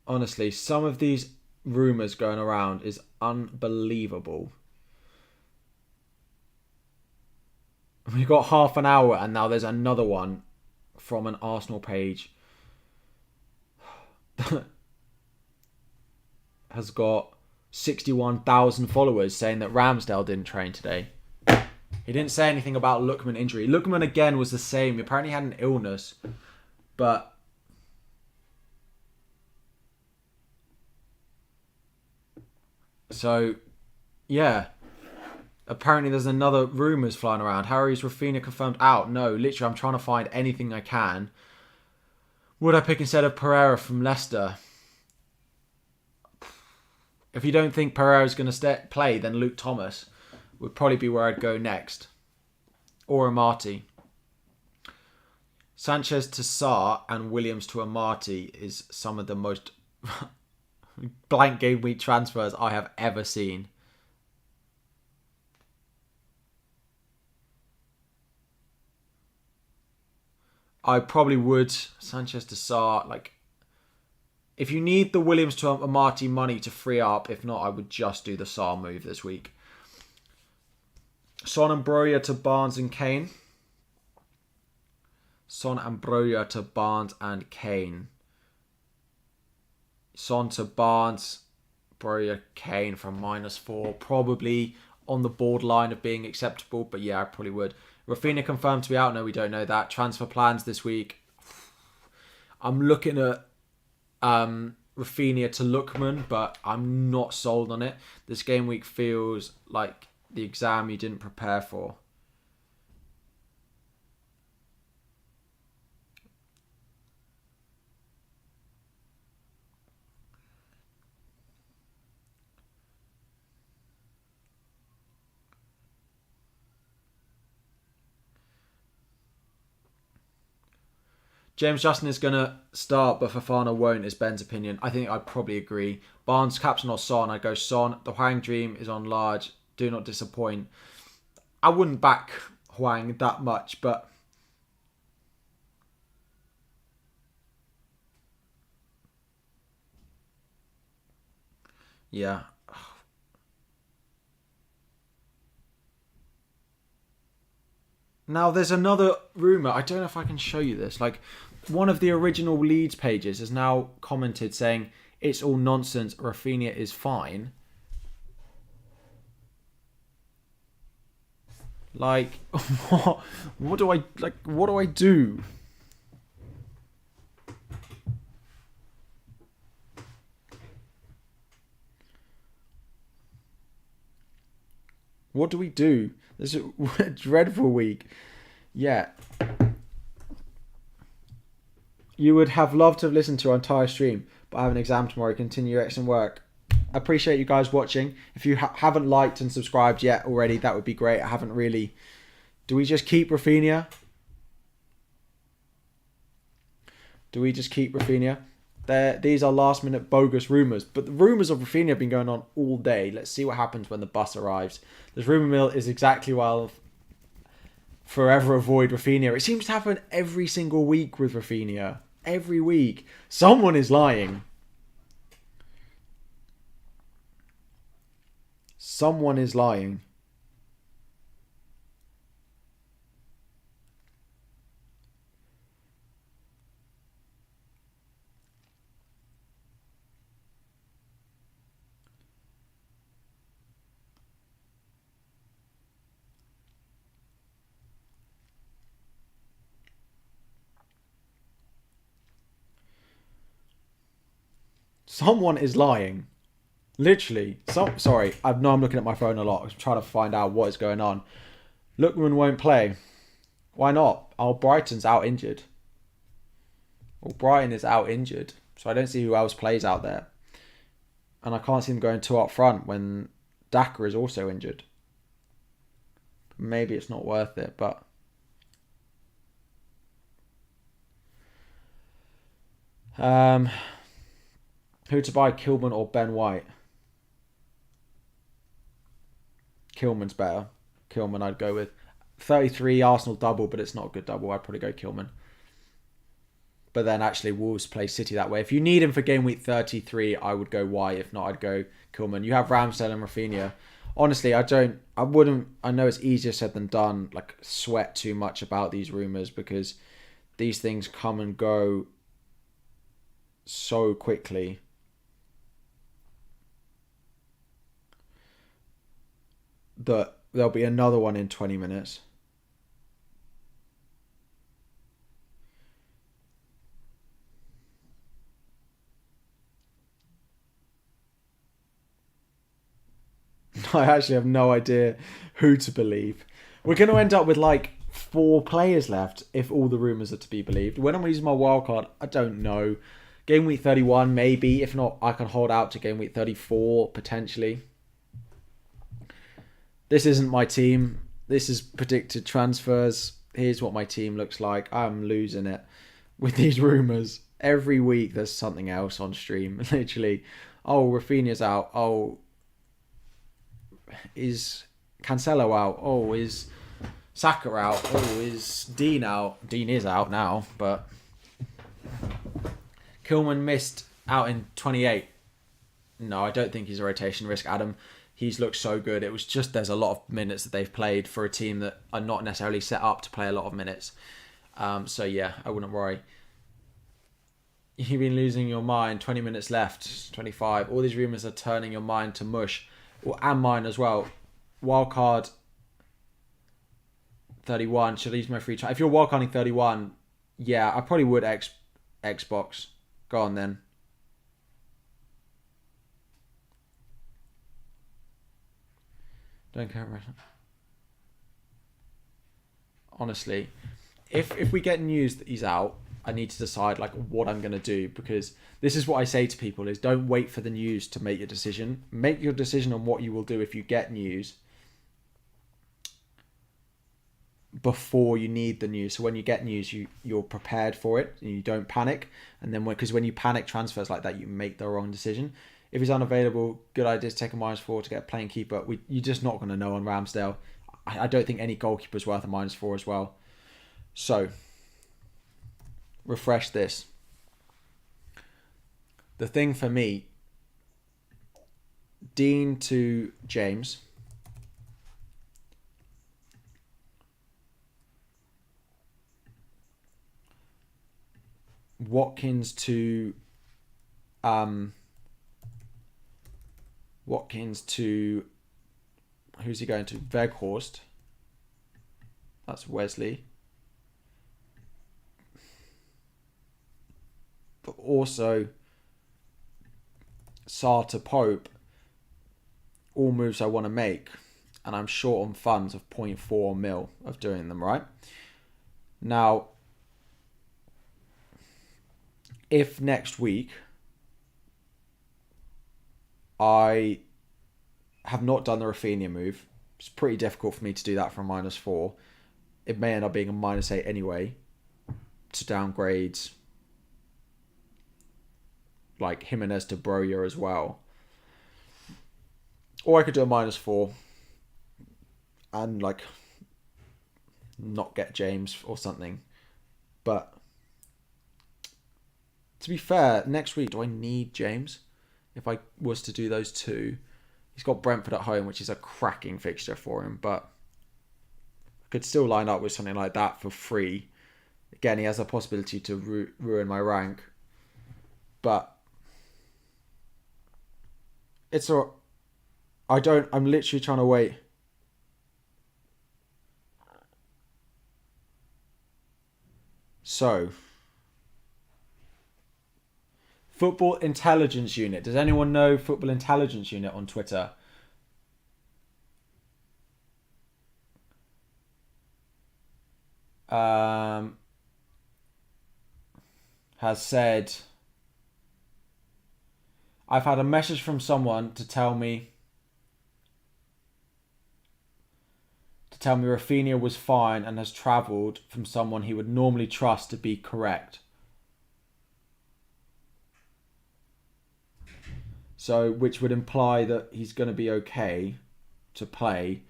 Honestly, some of these rumours going around is unbelievable. We've got half an hour and now there's another one from an Arsenal page. Has got 61,000 followers saying that Ramsdale didn't train today. He didn't say anything about Lookman injury. Lookman again was the same. He apparently had an illness. But so, yeah. Apparently there's another rumours flying around. Harry's Rafinha confirmed out. No, literally I'm trying to find anything I can. Would I pick instead of Pereira from Leicester? If you don't think Pereira's going to play, then Luke Thomas would probably be where I'd go next. Or Amati. Sanchez to Sarr and Williams to Amati is some of the most blank game week transfers I have ever seen. I probably would. Sanchez to Sarr, like, if you need the Williams to Amati money to free up, if not, I would just do the Sarr move this week. Son and Broja to Barnes and Kane. Son and Broja to Barnes and Kane. Son to Barnes, Broja, Kane from -4. Probably on the borderline of being acceptable, but yeah, I probably would. Rafinha confirmed to be out. No, we don't know that. Transfer plans this week. I'm looking at Rafinha to Lookman, but I'm not sold on it. This game week feels like the exam you didn't prepare for. James Justin is going to start, but Fofana won't, is Ben's opinion. I think I'd probably agree. Barnes, captain or Son, I'd go Son. The Hwang dream is on large. Do not disappoint. I wouldn't back Hwang that much, but yeah. Now, there's another rumour. I don't know if I can show you this. Like, one of the original Leeds pages has now commented saying, it's all nonsense. Rafinha is fine. Like, what do I do? What do we do? This is a dreadful week. Yeah. You would have loved to have listened to our entire stream, but I have an exam tomorrow. Continue your excellent work. I appreciate you guys watching. If you haven't liked and subscribed yet already, that would be great. I haven't really. Do we just keep Rafinha? These are last minute bogus rumours, but the rumours of Rafinha have been going on all day. Let's see what happens when the bus arrives. This rumour mill is exactly why I'll forever avoid Rafinha. It seems to happen every single week with Rafinha. Every week. Someone is lying. Someone is lying. Someone is lying. Literally. Sorry, I know I'm looking at my phone a lot. I'm trying to find out what is going on. Lookman won't play. Why not? Oh, Brighton's out injured. Well, Brighton is out injured. So I don't see who else plays out there. And I can't see them going two up front when Daka is also injured. Maybe it's not worth it, but... Who to buy, Kilman or Ben White? Kilman's better. Kilman I'd go with. 33 Arsenal double, but it's not a good double. I'd probably go Kilman. But then actually Wolves play City that way. If you need him for game week 33, I would go White. If not, I'd go Kilman. You have Ramsdale and Rafinha. Honestly, I know it's easier said than done, like sweat too much about these rumours because these things come and go so quickly. That there'll be another one in 20 minutes. I actually have no idea who to believe. We're going to end up with like 4 players left if all the rumours are to be believed. When I'm using my wildcard, I don't know. Game week 31, maybe. If not, I can hold out to game week 34, potentially. This isn't my team. This is predicted transfers. Here's what my team looks like. I'm losing it with these rumours. Every week there's something else on stream. Literally, oh, Rafinha's out. Oh, is Cancelo out? Oh, is Saka out? Oh, is Dean out? Dean is out now, but Kilman missed out in 28. No, I don't think he's a rotation risk, Adam. He's looked so good. It was just there's a lot of minutes that they've played for a team that are not necessarily set up to play a lot of minutes. So yeah, I wouldn't worry. You've been losing your mind. 20 minutes left. 25. All these rumours are turning your mind to mush. And mine as well. Wildcard 31. Should I use my free trial? If you're wildcarding 31, yeah, I probably would Xbox. Go on then. Don't care about it. Honestly, if we get news that he's out, I need to decide like what I'm going to do, because this is what I say to people is don't wait for the news to make your decision. Make your decision on what you will do if you get news before you need the news. So when you get news, you're prepared for it and you don't panic. And then because when you panic transfers like that, you make the wrong decision. If he's unavailable, good idea to take a -4 to get a playing keeper. You're just not going to know on Ramsdale. I don't think any goalkeeper is worth a -4 as well. So, refresh this. The thing for me, Dean to James. Watkins to who's he going to? Weghorst. That's Wesley. But also Sarr to Pope. All moves I want to make. And I'm short on funds of 0.4 mil of doing them, right? Now, if next week I have not done the Rafinha move, it's pretty difficult for me to do that from -4. It may end up being a -8 anyway, to downgrade like Jimenez to Broja as well. Or I could do a -4 and like not get James or something. But to be fair, next week, do I need James? If I was to do those two, he's got Brentford at home, which is a cracking fixture for him, but I could still line up with something like that for free. Again, he has a possibility to ruin my rank, but it's all. I'm literally trying to wait. So, Football Intelligence Unit. Does anyone know Football Intelligence Unit on Twitter? Has said, I've had a message from someone to tell me Rafinha was fine and has travelled from someone he would normally trust to be correct. So, which would imply that he's going to be okay to play.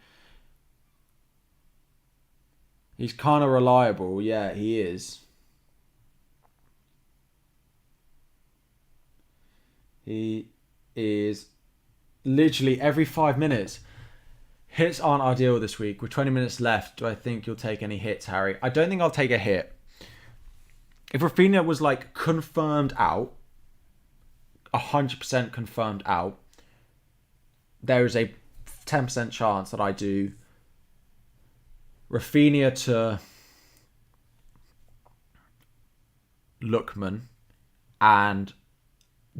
He's kind of reliable. Yeah, he is. He is literally every 5 minutes. Hits aren't ideal this week. With 20 minutes left, do I think you'll take any hits, Harry? I don't think I'll take a hit. If Rafinha was like confirmed out, 100% confirmed out, there is a 10% chance that I do Rafinha to Lookman and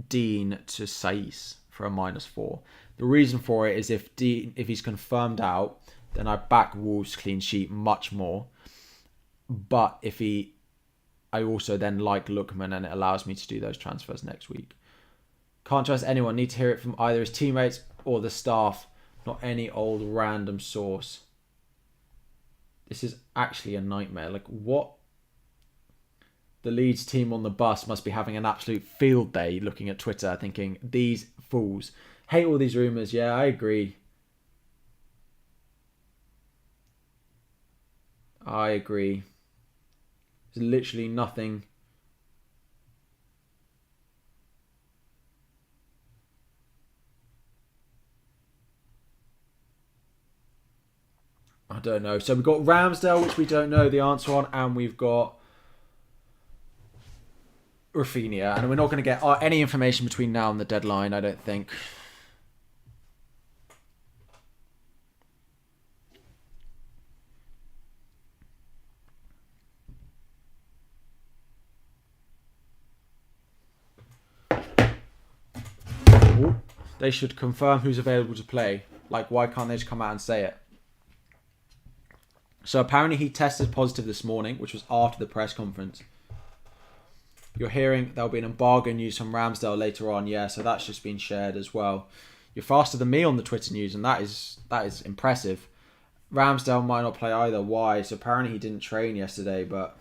Dean to Saiss for a -4. The reason for it is if he's confirmed out, then I back Wolves clean sheet much more. But I also then like Lookman and it allows me to do those transfers next week. Can't trust anyone. Need to hear it from either his teammates or the staff, not any old random source. This is actually a nightmare. Like, what? The Leeds team on the bus must be having an absolute field day looking at Twitter, thinking, these fools. Hate all these rumours. Yeah, I agree. I agree. There's literally nothing. I don't know. So we've got Ramsdale, which we don't know the answer on, and we've got Rafinha. And we're not going to get any information between now and the deadline, I don't think. Ooh, they should confirm who's available to play. Like, why can't they just come out and say it? So apparently he tested positive this morning, which was after the press conference. You're hearing there'll be an embargo news from Ramsdale later on. Yeah, so that's just been shared as well. You're faster than me on the Twitter news, and that is impressive. Ramsdale might not play either. Why? So apparently he didn't train yesterday, but...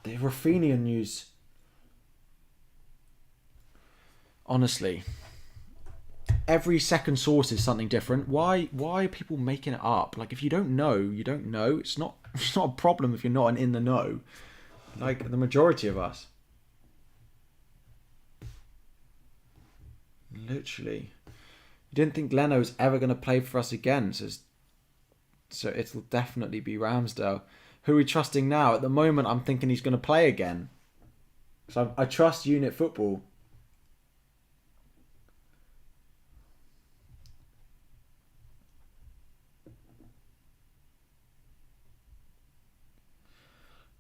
the Rafinha news. Honestly, every second source is something different. Why are people making it up? Like, if you don't know, you don't know. It's not a problem if you're not in the know. Like the majority of us. Literally. You didn't think Leno was ever going to play for us again, so it'll definitely be Ramsdale. Who are we trusting now? At the moment, I'm thinking he's going to play again. So I trust unit football.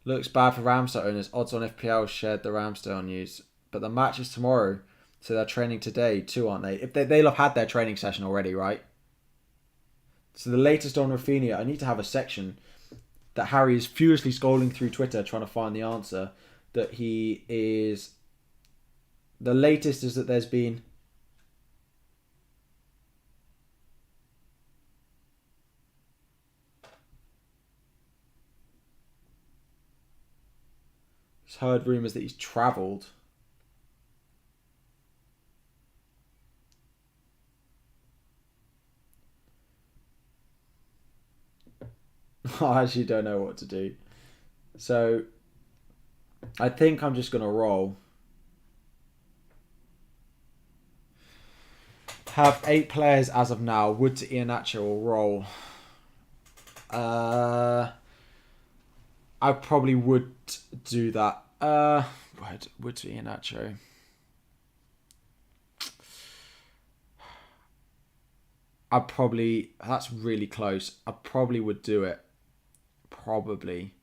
Looks bad for Ramsdale owners. Odds on FPL shared the Ramsdale news. But the match is tomorrow, so they're training today too, aren't they? If they'll have had their training session already, right? So the latest on Rafinha, I need to have a section that Harry is furiously scrolling through Twitter trying to find the answer. That he is... The latest is that there's been... He's heard rumours that he's travelled. I actually don't know what to do. So, I think I'm just going to roll. Have 8 players as of now. Wood to Iheanacho will roll. I probably would do that. Wood to Iheanacho. That's really close. I probably would do it. Probably.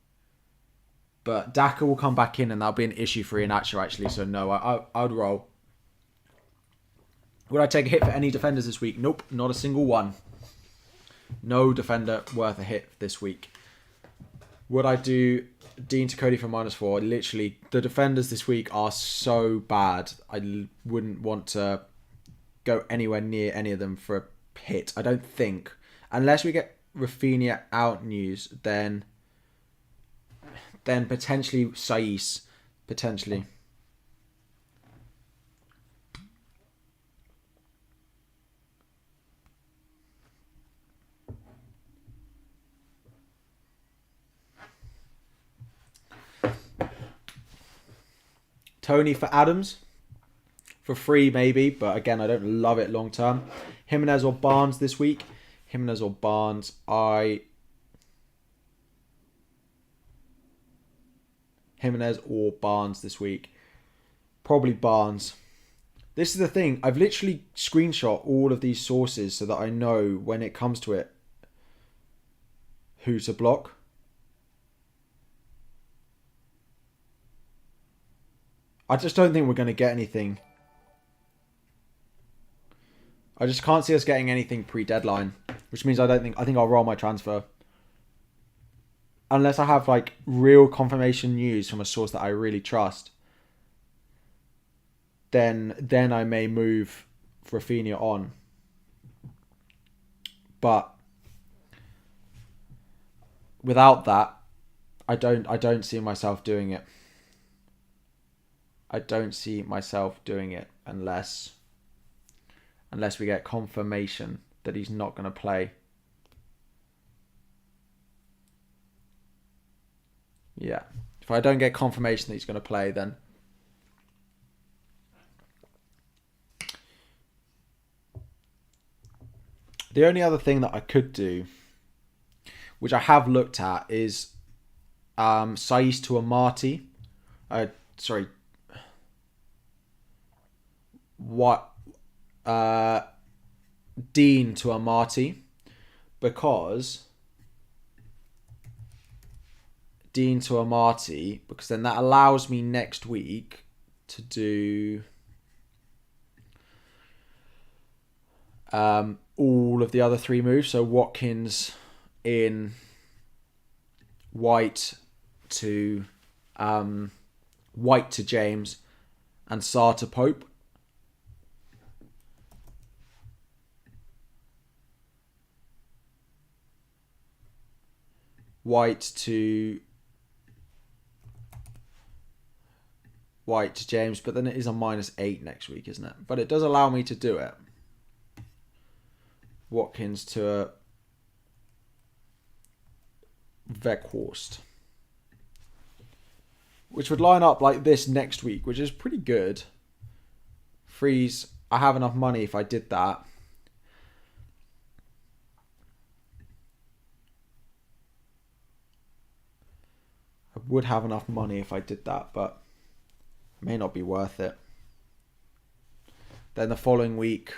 But Daka will come back in and that'll be an issue for Iheanacho actually. So no, I would roll. Would I take a hit for any defenders this week? Nope, not a single one. No defender worth a hit this week. Would I do Dean to Cody for -4? Literally, the defenders this week are so bad. I wouldn't want to go anywhere near any of them for a hit. I don't think. Unless we get Rafinha out news, then potentially Saiss. Potentially. Tony for Adams. For free, maybe. But again, I don't love it long term. Jimenez or Barnes this week. Jimenez or Barnes. Jimenez or Barnes this week. Probably Barnes. This is the thing. I've literally screenshot all of these sources so that I know when it comes to it who to block. I just don't think we're going to get anything. I just can't see us getting anything pre-deadline, which means I think I'll roll my transfer. unless I have like real confirmation news from a source that I really trust, then I may move Rafinha on. But without that, I don't see myself doing it. I don't see myself doing it unless we get confirmation that he's not going to play. Yeah. If I don't get confirmation that he's going to play, then the only other thing that I could do, which I have looked at, is Saiss to Amati. Dean to Amati, because then that allows me next week to do all of the other three moves. So Watkins in, White to James, and Sarr to Pope. White to James, but then it is a -8 next week, isn't it? But it does allow me to do it. Watkins to Weghorst, which would line up like this next week, which is pretty good. Freeze, I have enough money if I did that. I would have enough money if I did that, but it may not be worth it. Then the following week,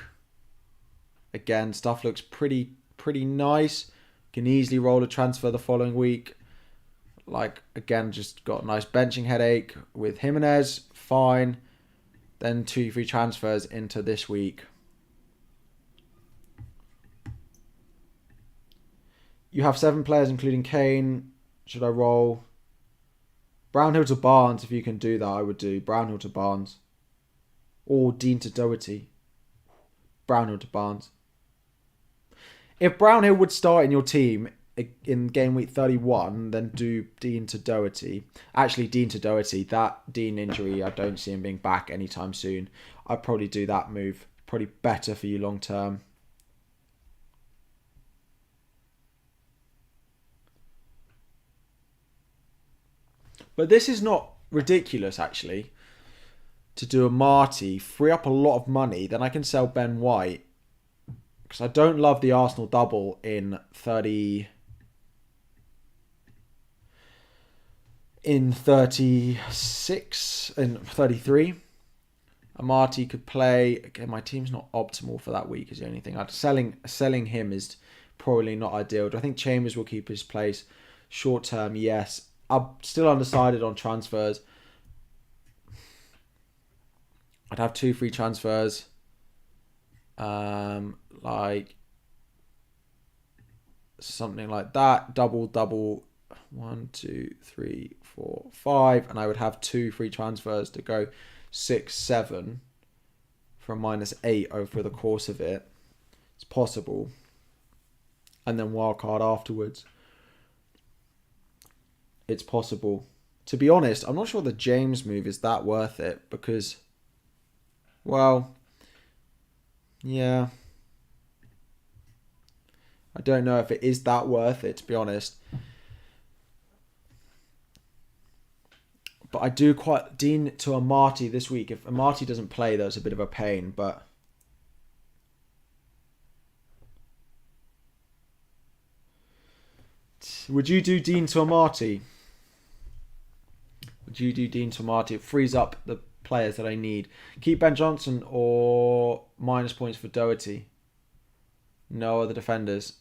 again, stuff looks pretty nice. Can easily roll a transfer the following week. Like, again, just got a nice benching headache with Jimenez. Fine. Then 2 free transfers into this week. You have 7 players, including Kane. Should I roll? Brownhill to Barnes, if you can do that, I would do Brownhill to Barnes. Or Dean to Doherty. Brownhill to Barnes. If Brownhill would start in your team in game week 31, then do Dean to Doherty. Actually, Dean to Doherty. That Dean injury, I don't see him being back anytime soon. I'd probably do that move. Probably better for you long term. But this is not ridiculous, actually. To do a Marty, free up a lot of money, then I can sell Ben White. Because I don't love the Arsenal double in 36. In 33. Amati could play. Again, my team's not optimal for that week is the only thing. Selling him is probably not ideal. Do I think Chambers will keep his place? Short term, yes. I'm still undecided on transfers. I'd have 2 free transfers. Like something like that. Double. 1, 2, 3, 4, 5. And I would have 2 free transfers to go 6, 7 for a -8 over the course of it. It's possible. And then wildcard afterwards. It's possible. To be honest, I'm not sure the James move is that worth it because, well, yeah. I don't know if it is that worth it, to be honest. But I do quite Dean to Amati this week. If Amati doesn't play, that's a bit of a pain. But would you do Dean to Amati? Would you do Dean to Amati? It frees up the players that I need. Keep Ben Johnson or minus points for Doherty. No other defenders.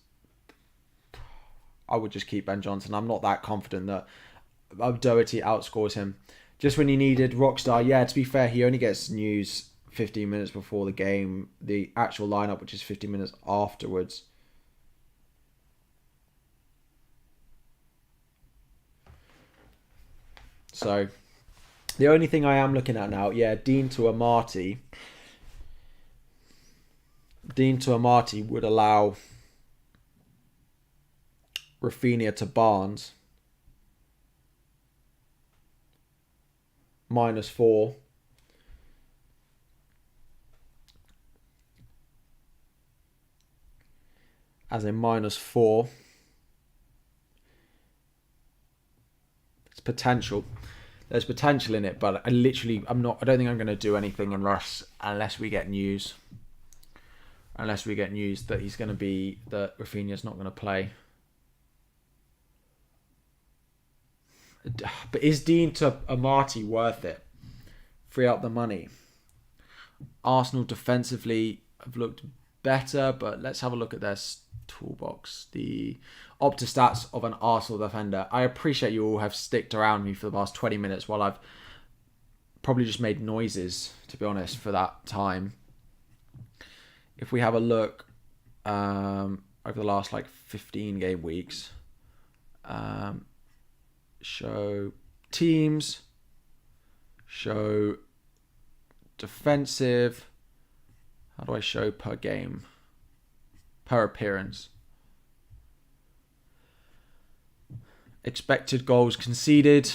I would just keep Ben Johnson. I'm not that confident that Doherty outscores him. Just when he needed Rockstar, yeah, to be fair, he only gets news 15 minutes before the game. The actual lineup, which is 15 minutes afterwards. So the only thing I am looking at now, yeah, Dean to Amati. Dean to Amati would allow Rafinha to Barnes -4. As in -4. It's potential. There's potential in it, but I don't think I'm going to do anything unless we get news. Unless we get news that that Rafinha's not going to play. But is Dean to Amati worth it? Free up the money. Arsenal defensively have looked better, but let's have a look at their toolbox. The Opta stats of an Arsenal defender. I appreciate you all have sticked around me for the past 20 minutes while I've probably just made noises, to be honest, for that time. If we have a look over the last 15 game weeks, show teams, show defensive. How do I show per game? Per appearance. Expected goals conceded.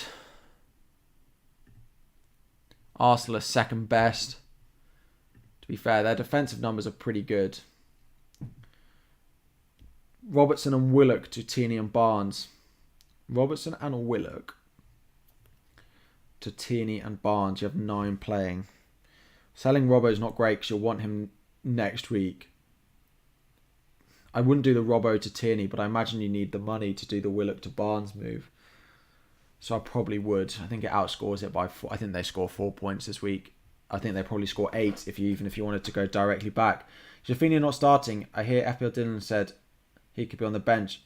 Arsenal are second best. To be fair, their defensive numbers are pretty good. Robertson and Willock to Tierney and Barnes. Robertson and Willock to Tierney and Barnes. You have 9 playing. Selling Robbo is not great because you'll want him next week. I wouldn't do the Robbo to Tierney, but I imagine you need the money to do the Willock to Barnes move. So I probably would. I think it outscores it by 4. I think they score 4 points this week. I think they probably score 8 if you wanted to go directly back. Rafinha not starting. I hear FPL Dylan said he could be on the bench.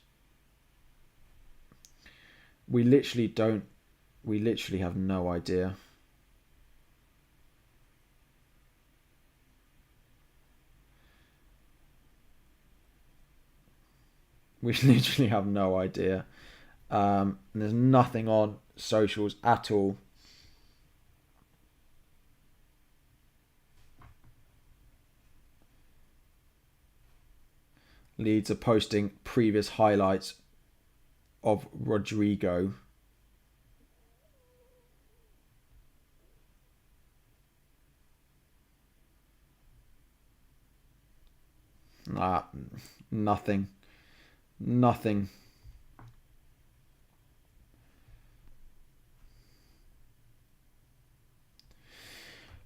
We literally have no idea. We literally have no idea. There's nothing on socials at all. Leeds are posting previous highlights of Rodrigo. Nothing.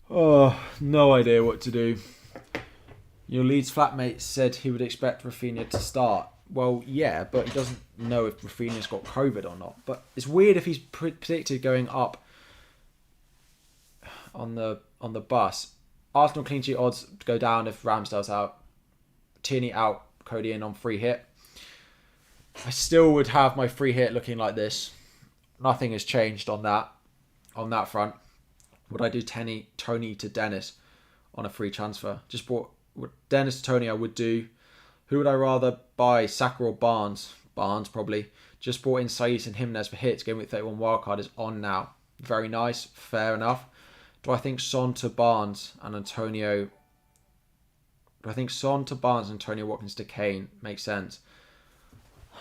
Oh, no idea what to do. Your Leeds flatmate said he would expect Rafinha to start. Well, yeah, but he doesn't know if Rafinha's got COVID or not. But it's weird if he's predicted going up on the bus. Arsenal clean sheet odds go down if Ramsdale's out. Tierney out, Cody in on free hit. I still would have my free hit looking like this. Nothing has changed on that front. Would I do Tony to Dennis on a free transfer? Just bought Dennis to Tony. I would do. Who would I rather buy, Saka or Barnes? Barnes probably. Just bought in Saiss and Jimenez for hits. Gameweek 31 wildcard is on now. Very nice. Fair enough. Do I think Son to Barnes and Antonio? Do I think Son to Barnes and Antonio Watkins to Kane makes sense?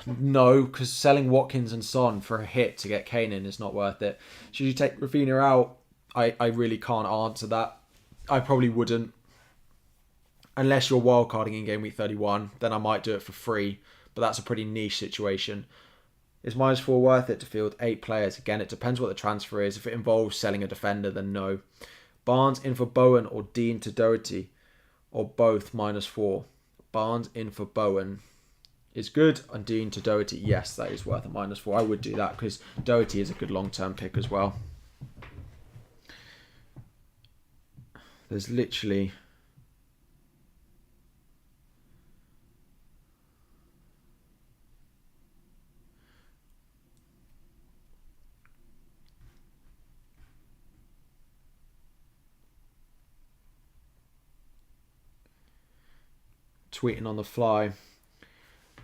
No, because selling Watkins and Son for a hit to get Kane in is not worth it. Should you take Rafinha out? I really can't answer that. I probably wouldn't. Unless you're wildcarding in Game Week 31, then I might do it for free. But that's a pretty niche situation. Is -4 worth it to field 8 players? Again, it depends what the transfer is. If it involves selling a defender, then no. Barnes in for Bowen or Dean to Doherty? Or both -4. Barnes in for Bowen is good. And Dean to Doherty, yes, that is worth a -4. I would do that because Doherty is a good long-term pick as well. There's literally... tweeting on the fly.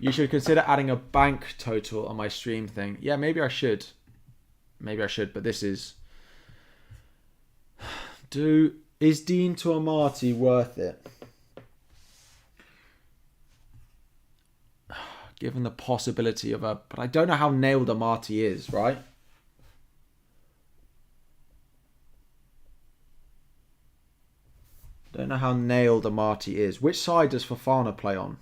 You should consider adding a bank total on my stream thing. Yeah, maybe I should. Maybe I should, but this is... Is Dean to Amati worth it? Given the possibility of a... But I don't know how nailed Amati is, right? Don't know how nailed Amati is. Which side does Fofana play on?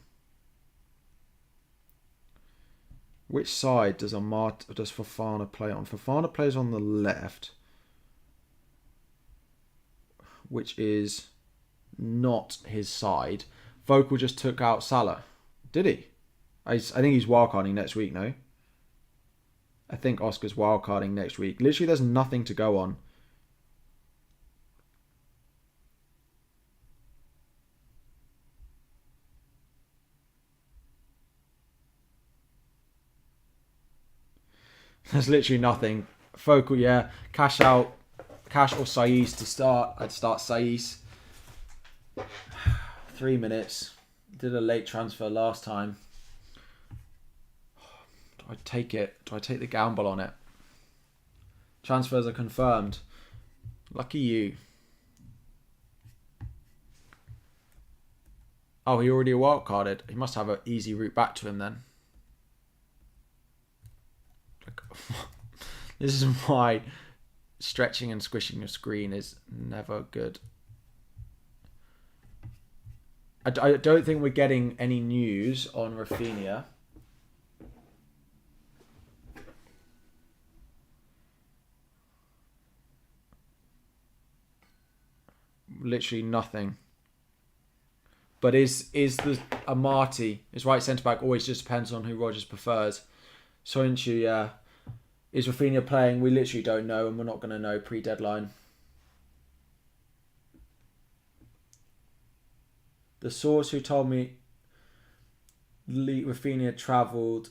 Which side does Fofana play on? Fofana plays on the left, which is not his side. Vocal just took out Salah. Did he? I think he's wildcarding next week, no? I think Oscar's wildcarding next week. Literally, there's nothing to go on. There's literally nothing. Focal, yeah. Cash out. Cash or Saiss to start. I'd start Saiss. 3 minutes. Did a late transfer last time. Do I take it? Do I take the gamble on it? Transfers are confirmed. Lucky you. Oh, he already wildcarded. He must have an easy route back to him then. This is why stretching and squishing your screen is never good. I don't think we're getting any news on Rafinha. Literally nothing. But is the Amati, his right centre back, always just depends on who Rodgers prefers. Soyuncu, yeah. Is Rafinha playing? We literally don't know, and we're not going to know pre-deadline. The source who told me Rafinha travelled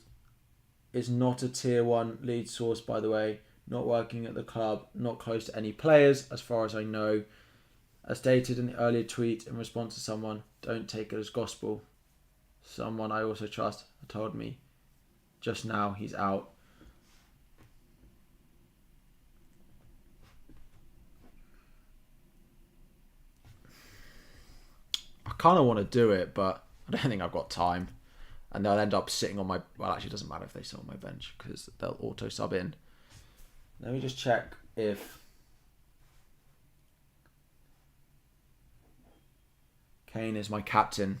is not a tier 1 lead source, by the way. Not working at the club, not close to any players, as far as I know. As stated in the earlier tweet in response to someone, don't take it as gospel. Someone I also trust told me just now he's out. I kind of want to do it, but I don't think I've got time. And they'll end up sitting on my... Well, actually, it doesn't matter if they sit on my bench because they'll auto-sub in. Let me just check if... Kane is my captain.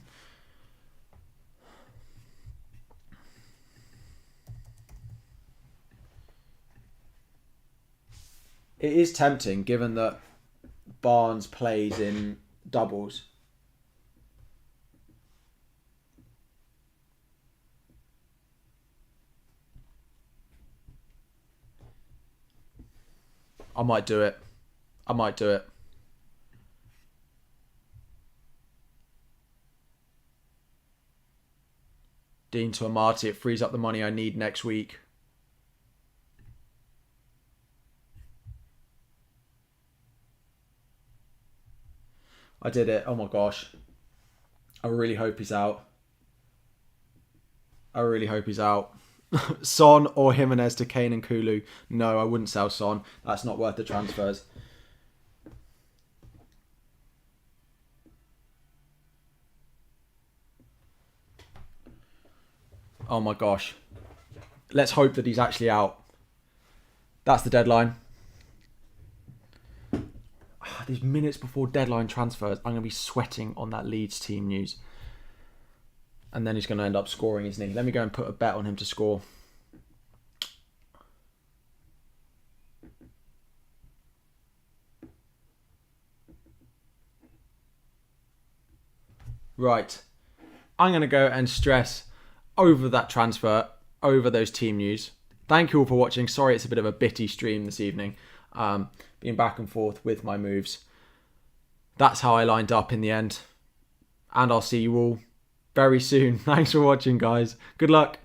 It is tempting, given that Barnes plays in doubles. I might do it. Dean to Amati, it frees up the money I need next week. I did it. Oh my gosh. I really hope he's out. Son or Jimenez to Kane and Kulu. No, I wouldn't sell Son. That's not worth the transfers. Oh my gosh. Let's hope that he's actually out. That's the deadline. These minutes before deadline transfers, I'm going to be sweating on that Leeds team news. And then he's going to end up scoring, isn't he? Let me go and put a bet on him to score. Right. I'm going to go and stress over that transfer, over those team news. Thank you all for watching. Sorry it's a bit of a bitty stream this evening. Being back and forth with my moves. That's how I lined up in the end. And I'll see you all very soon. Thanks for watching, guys. Good luck.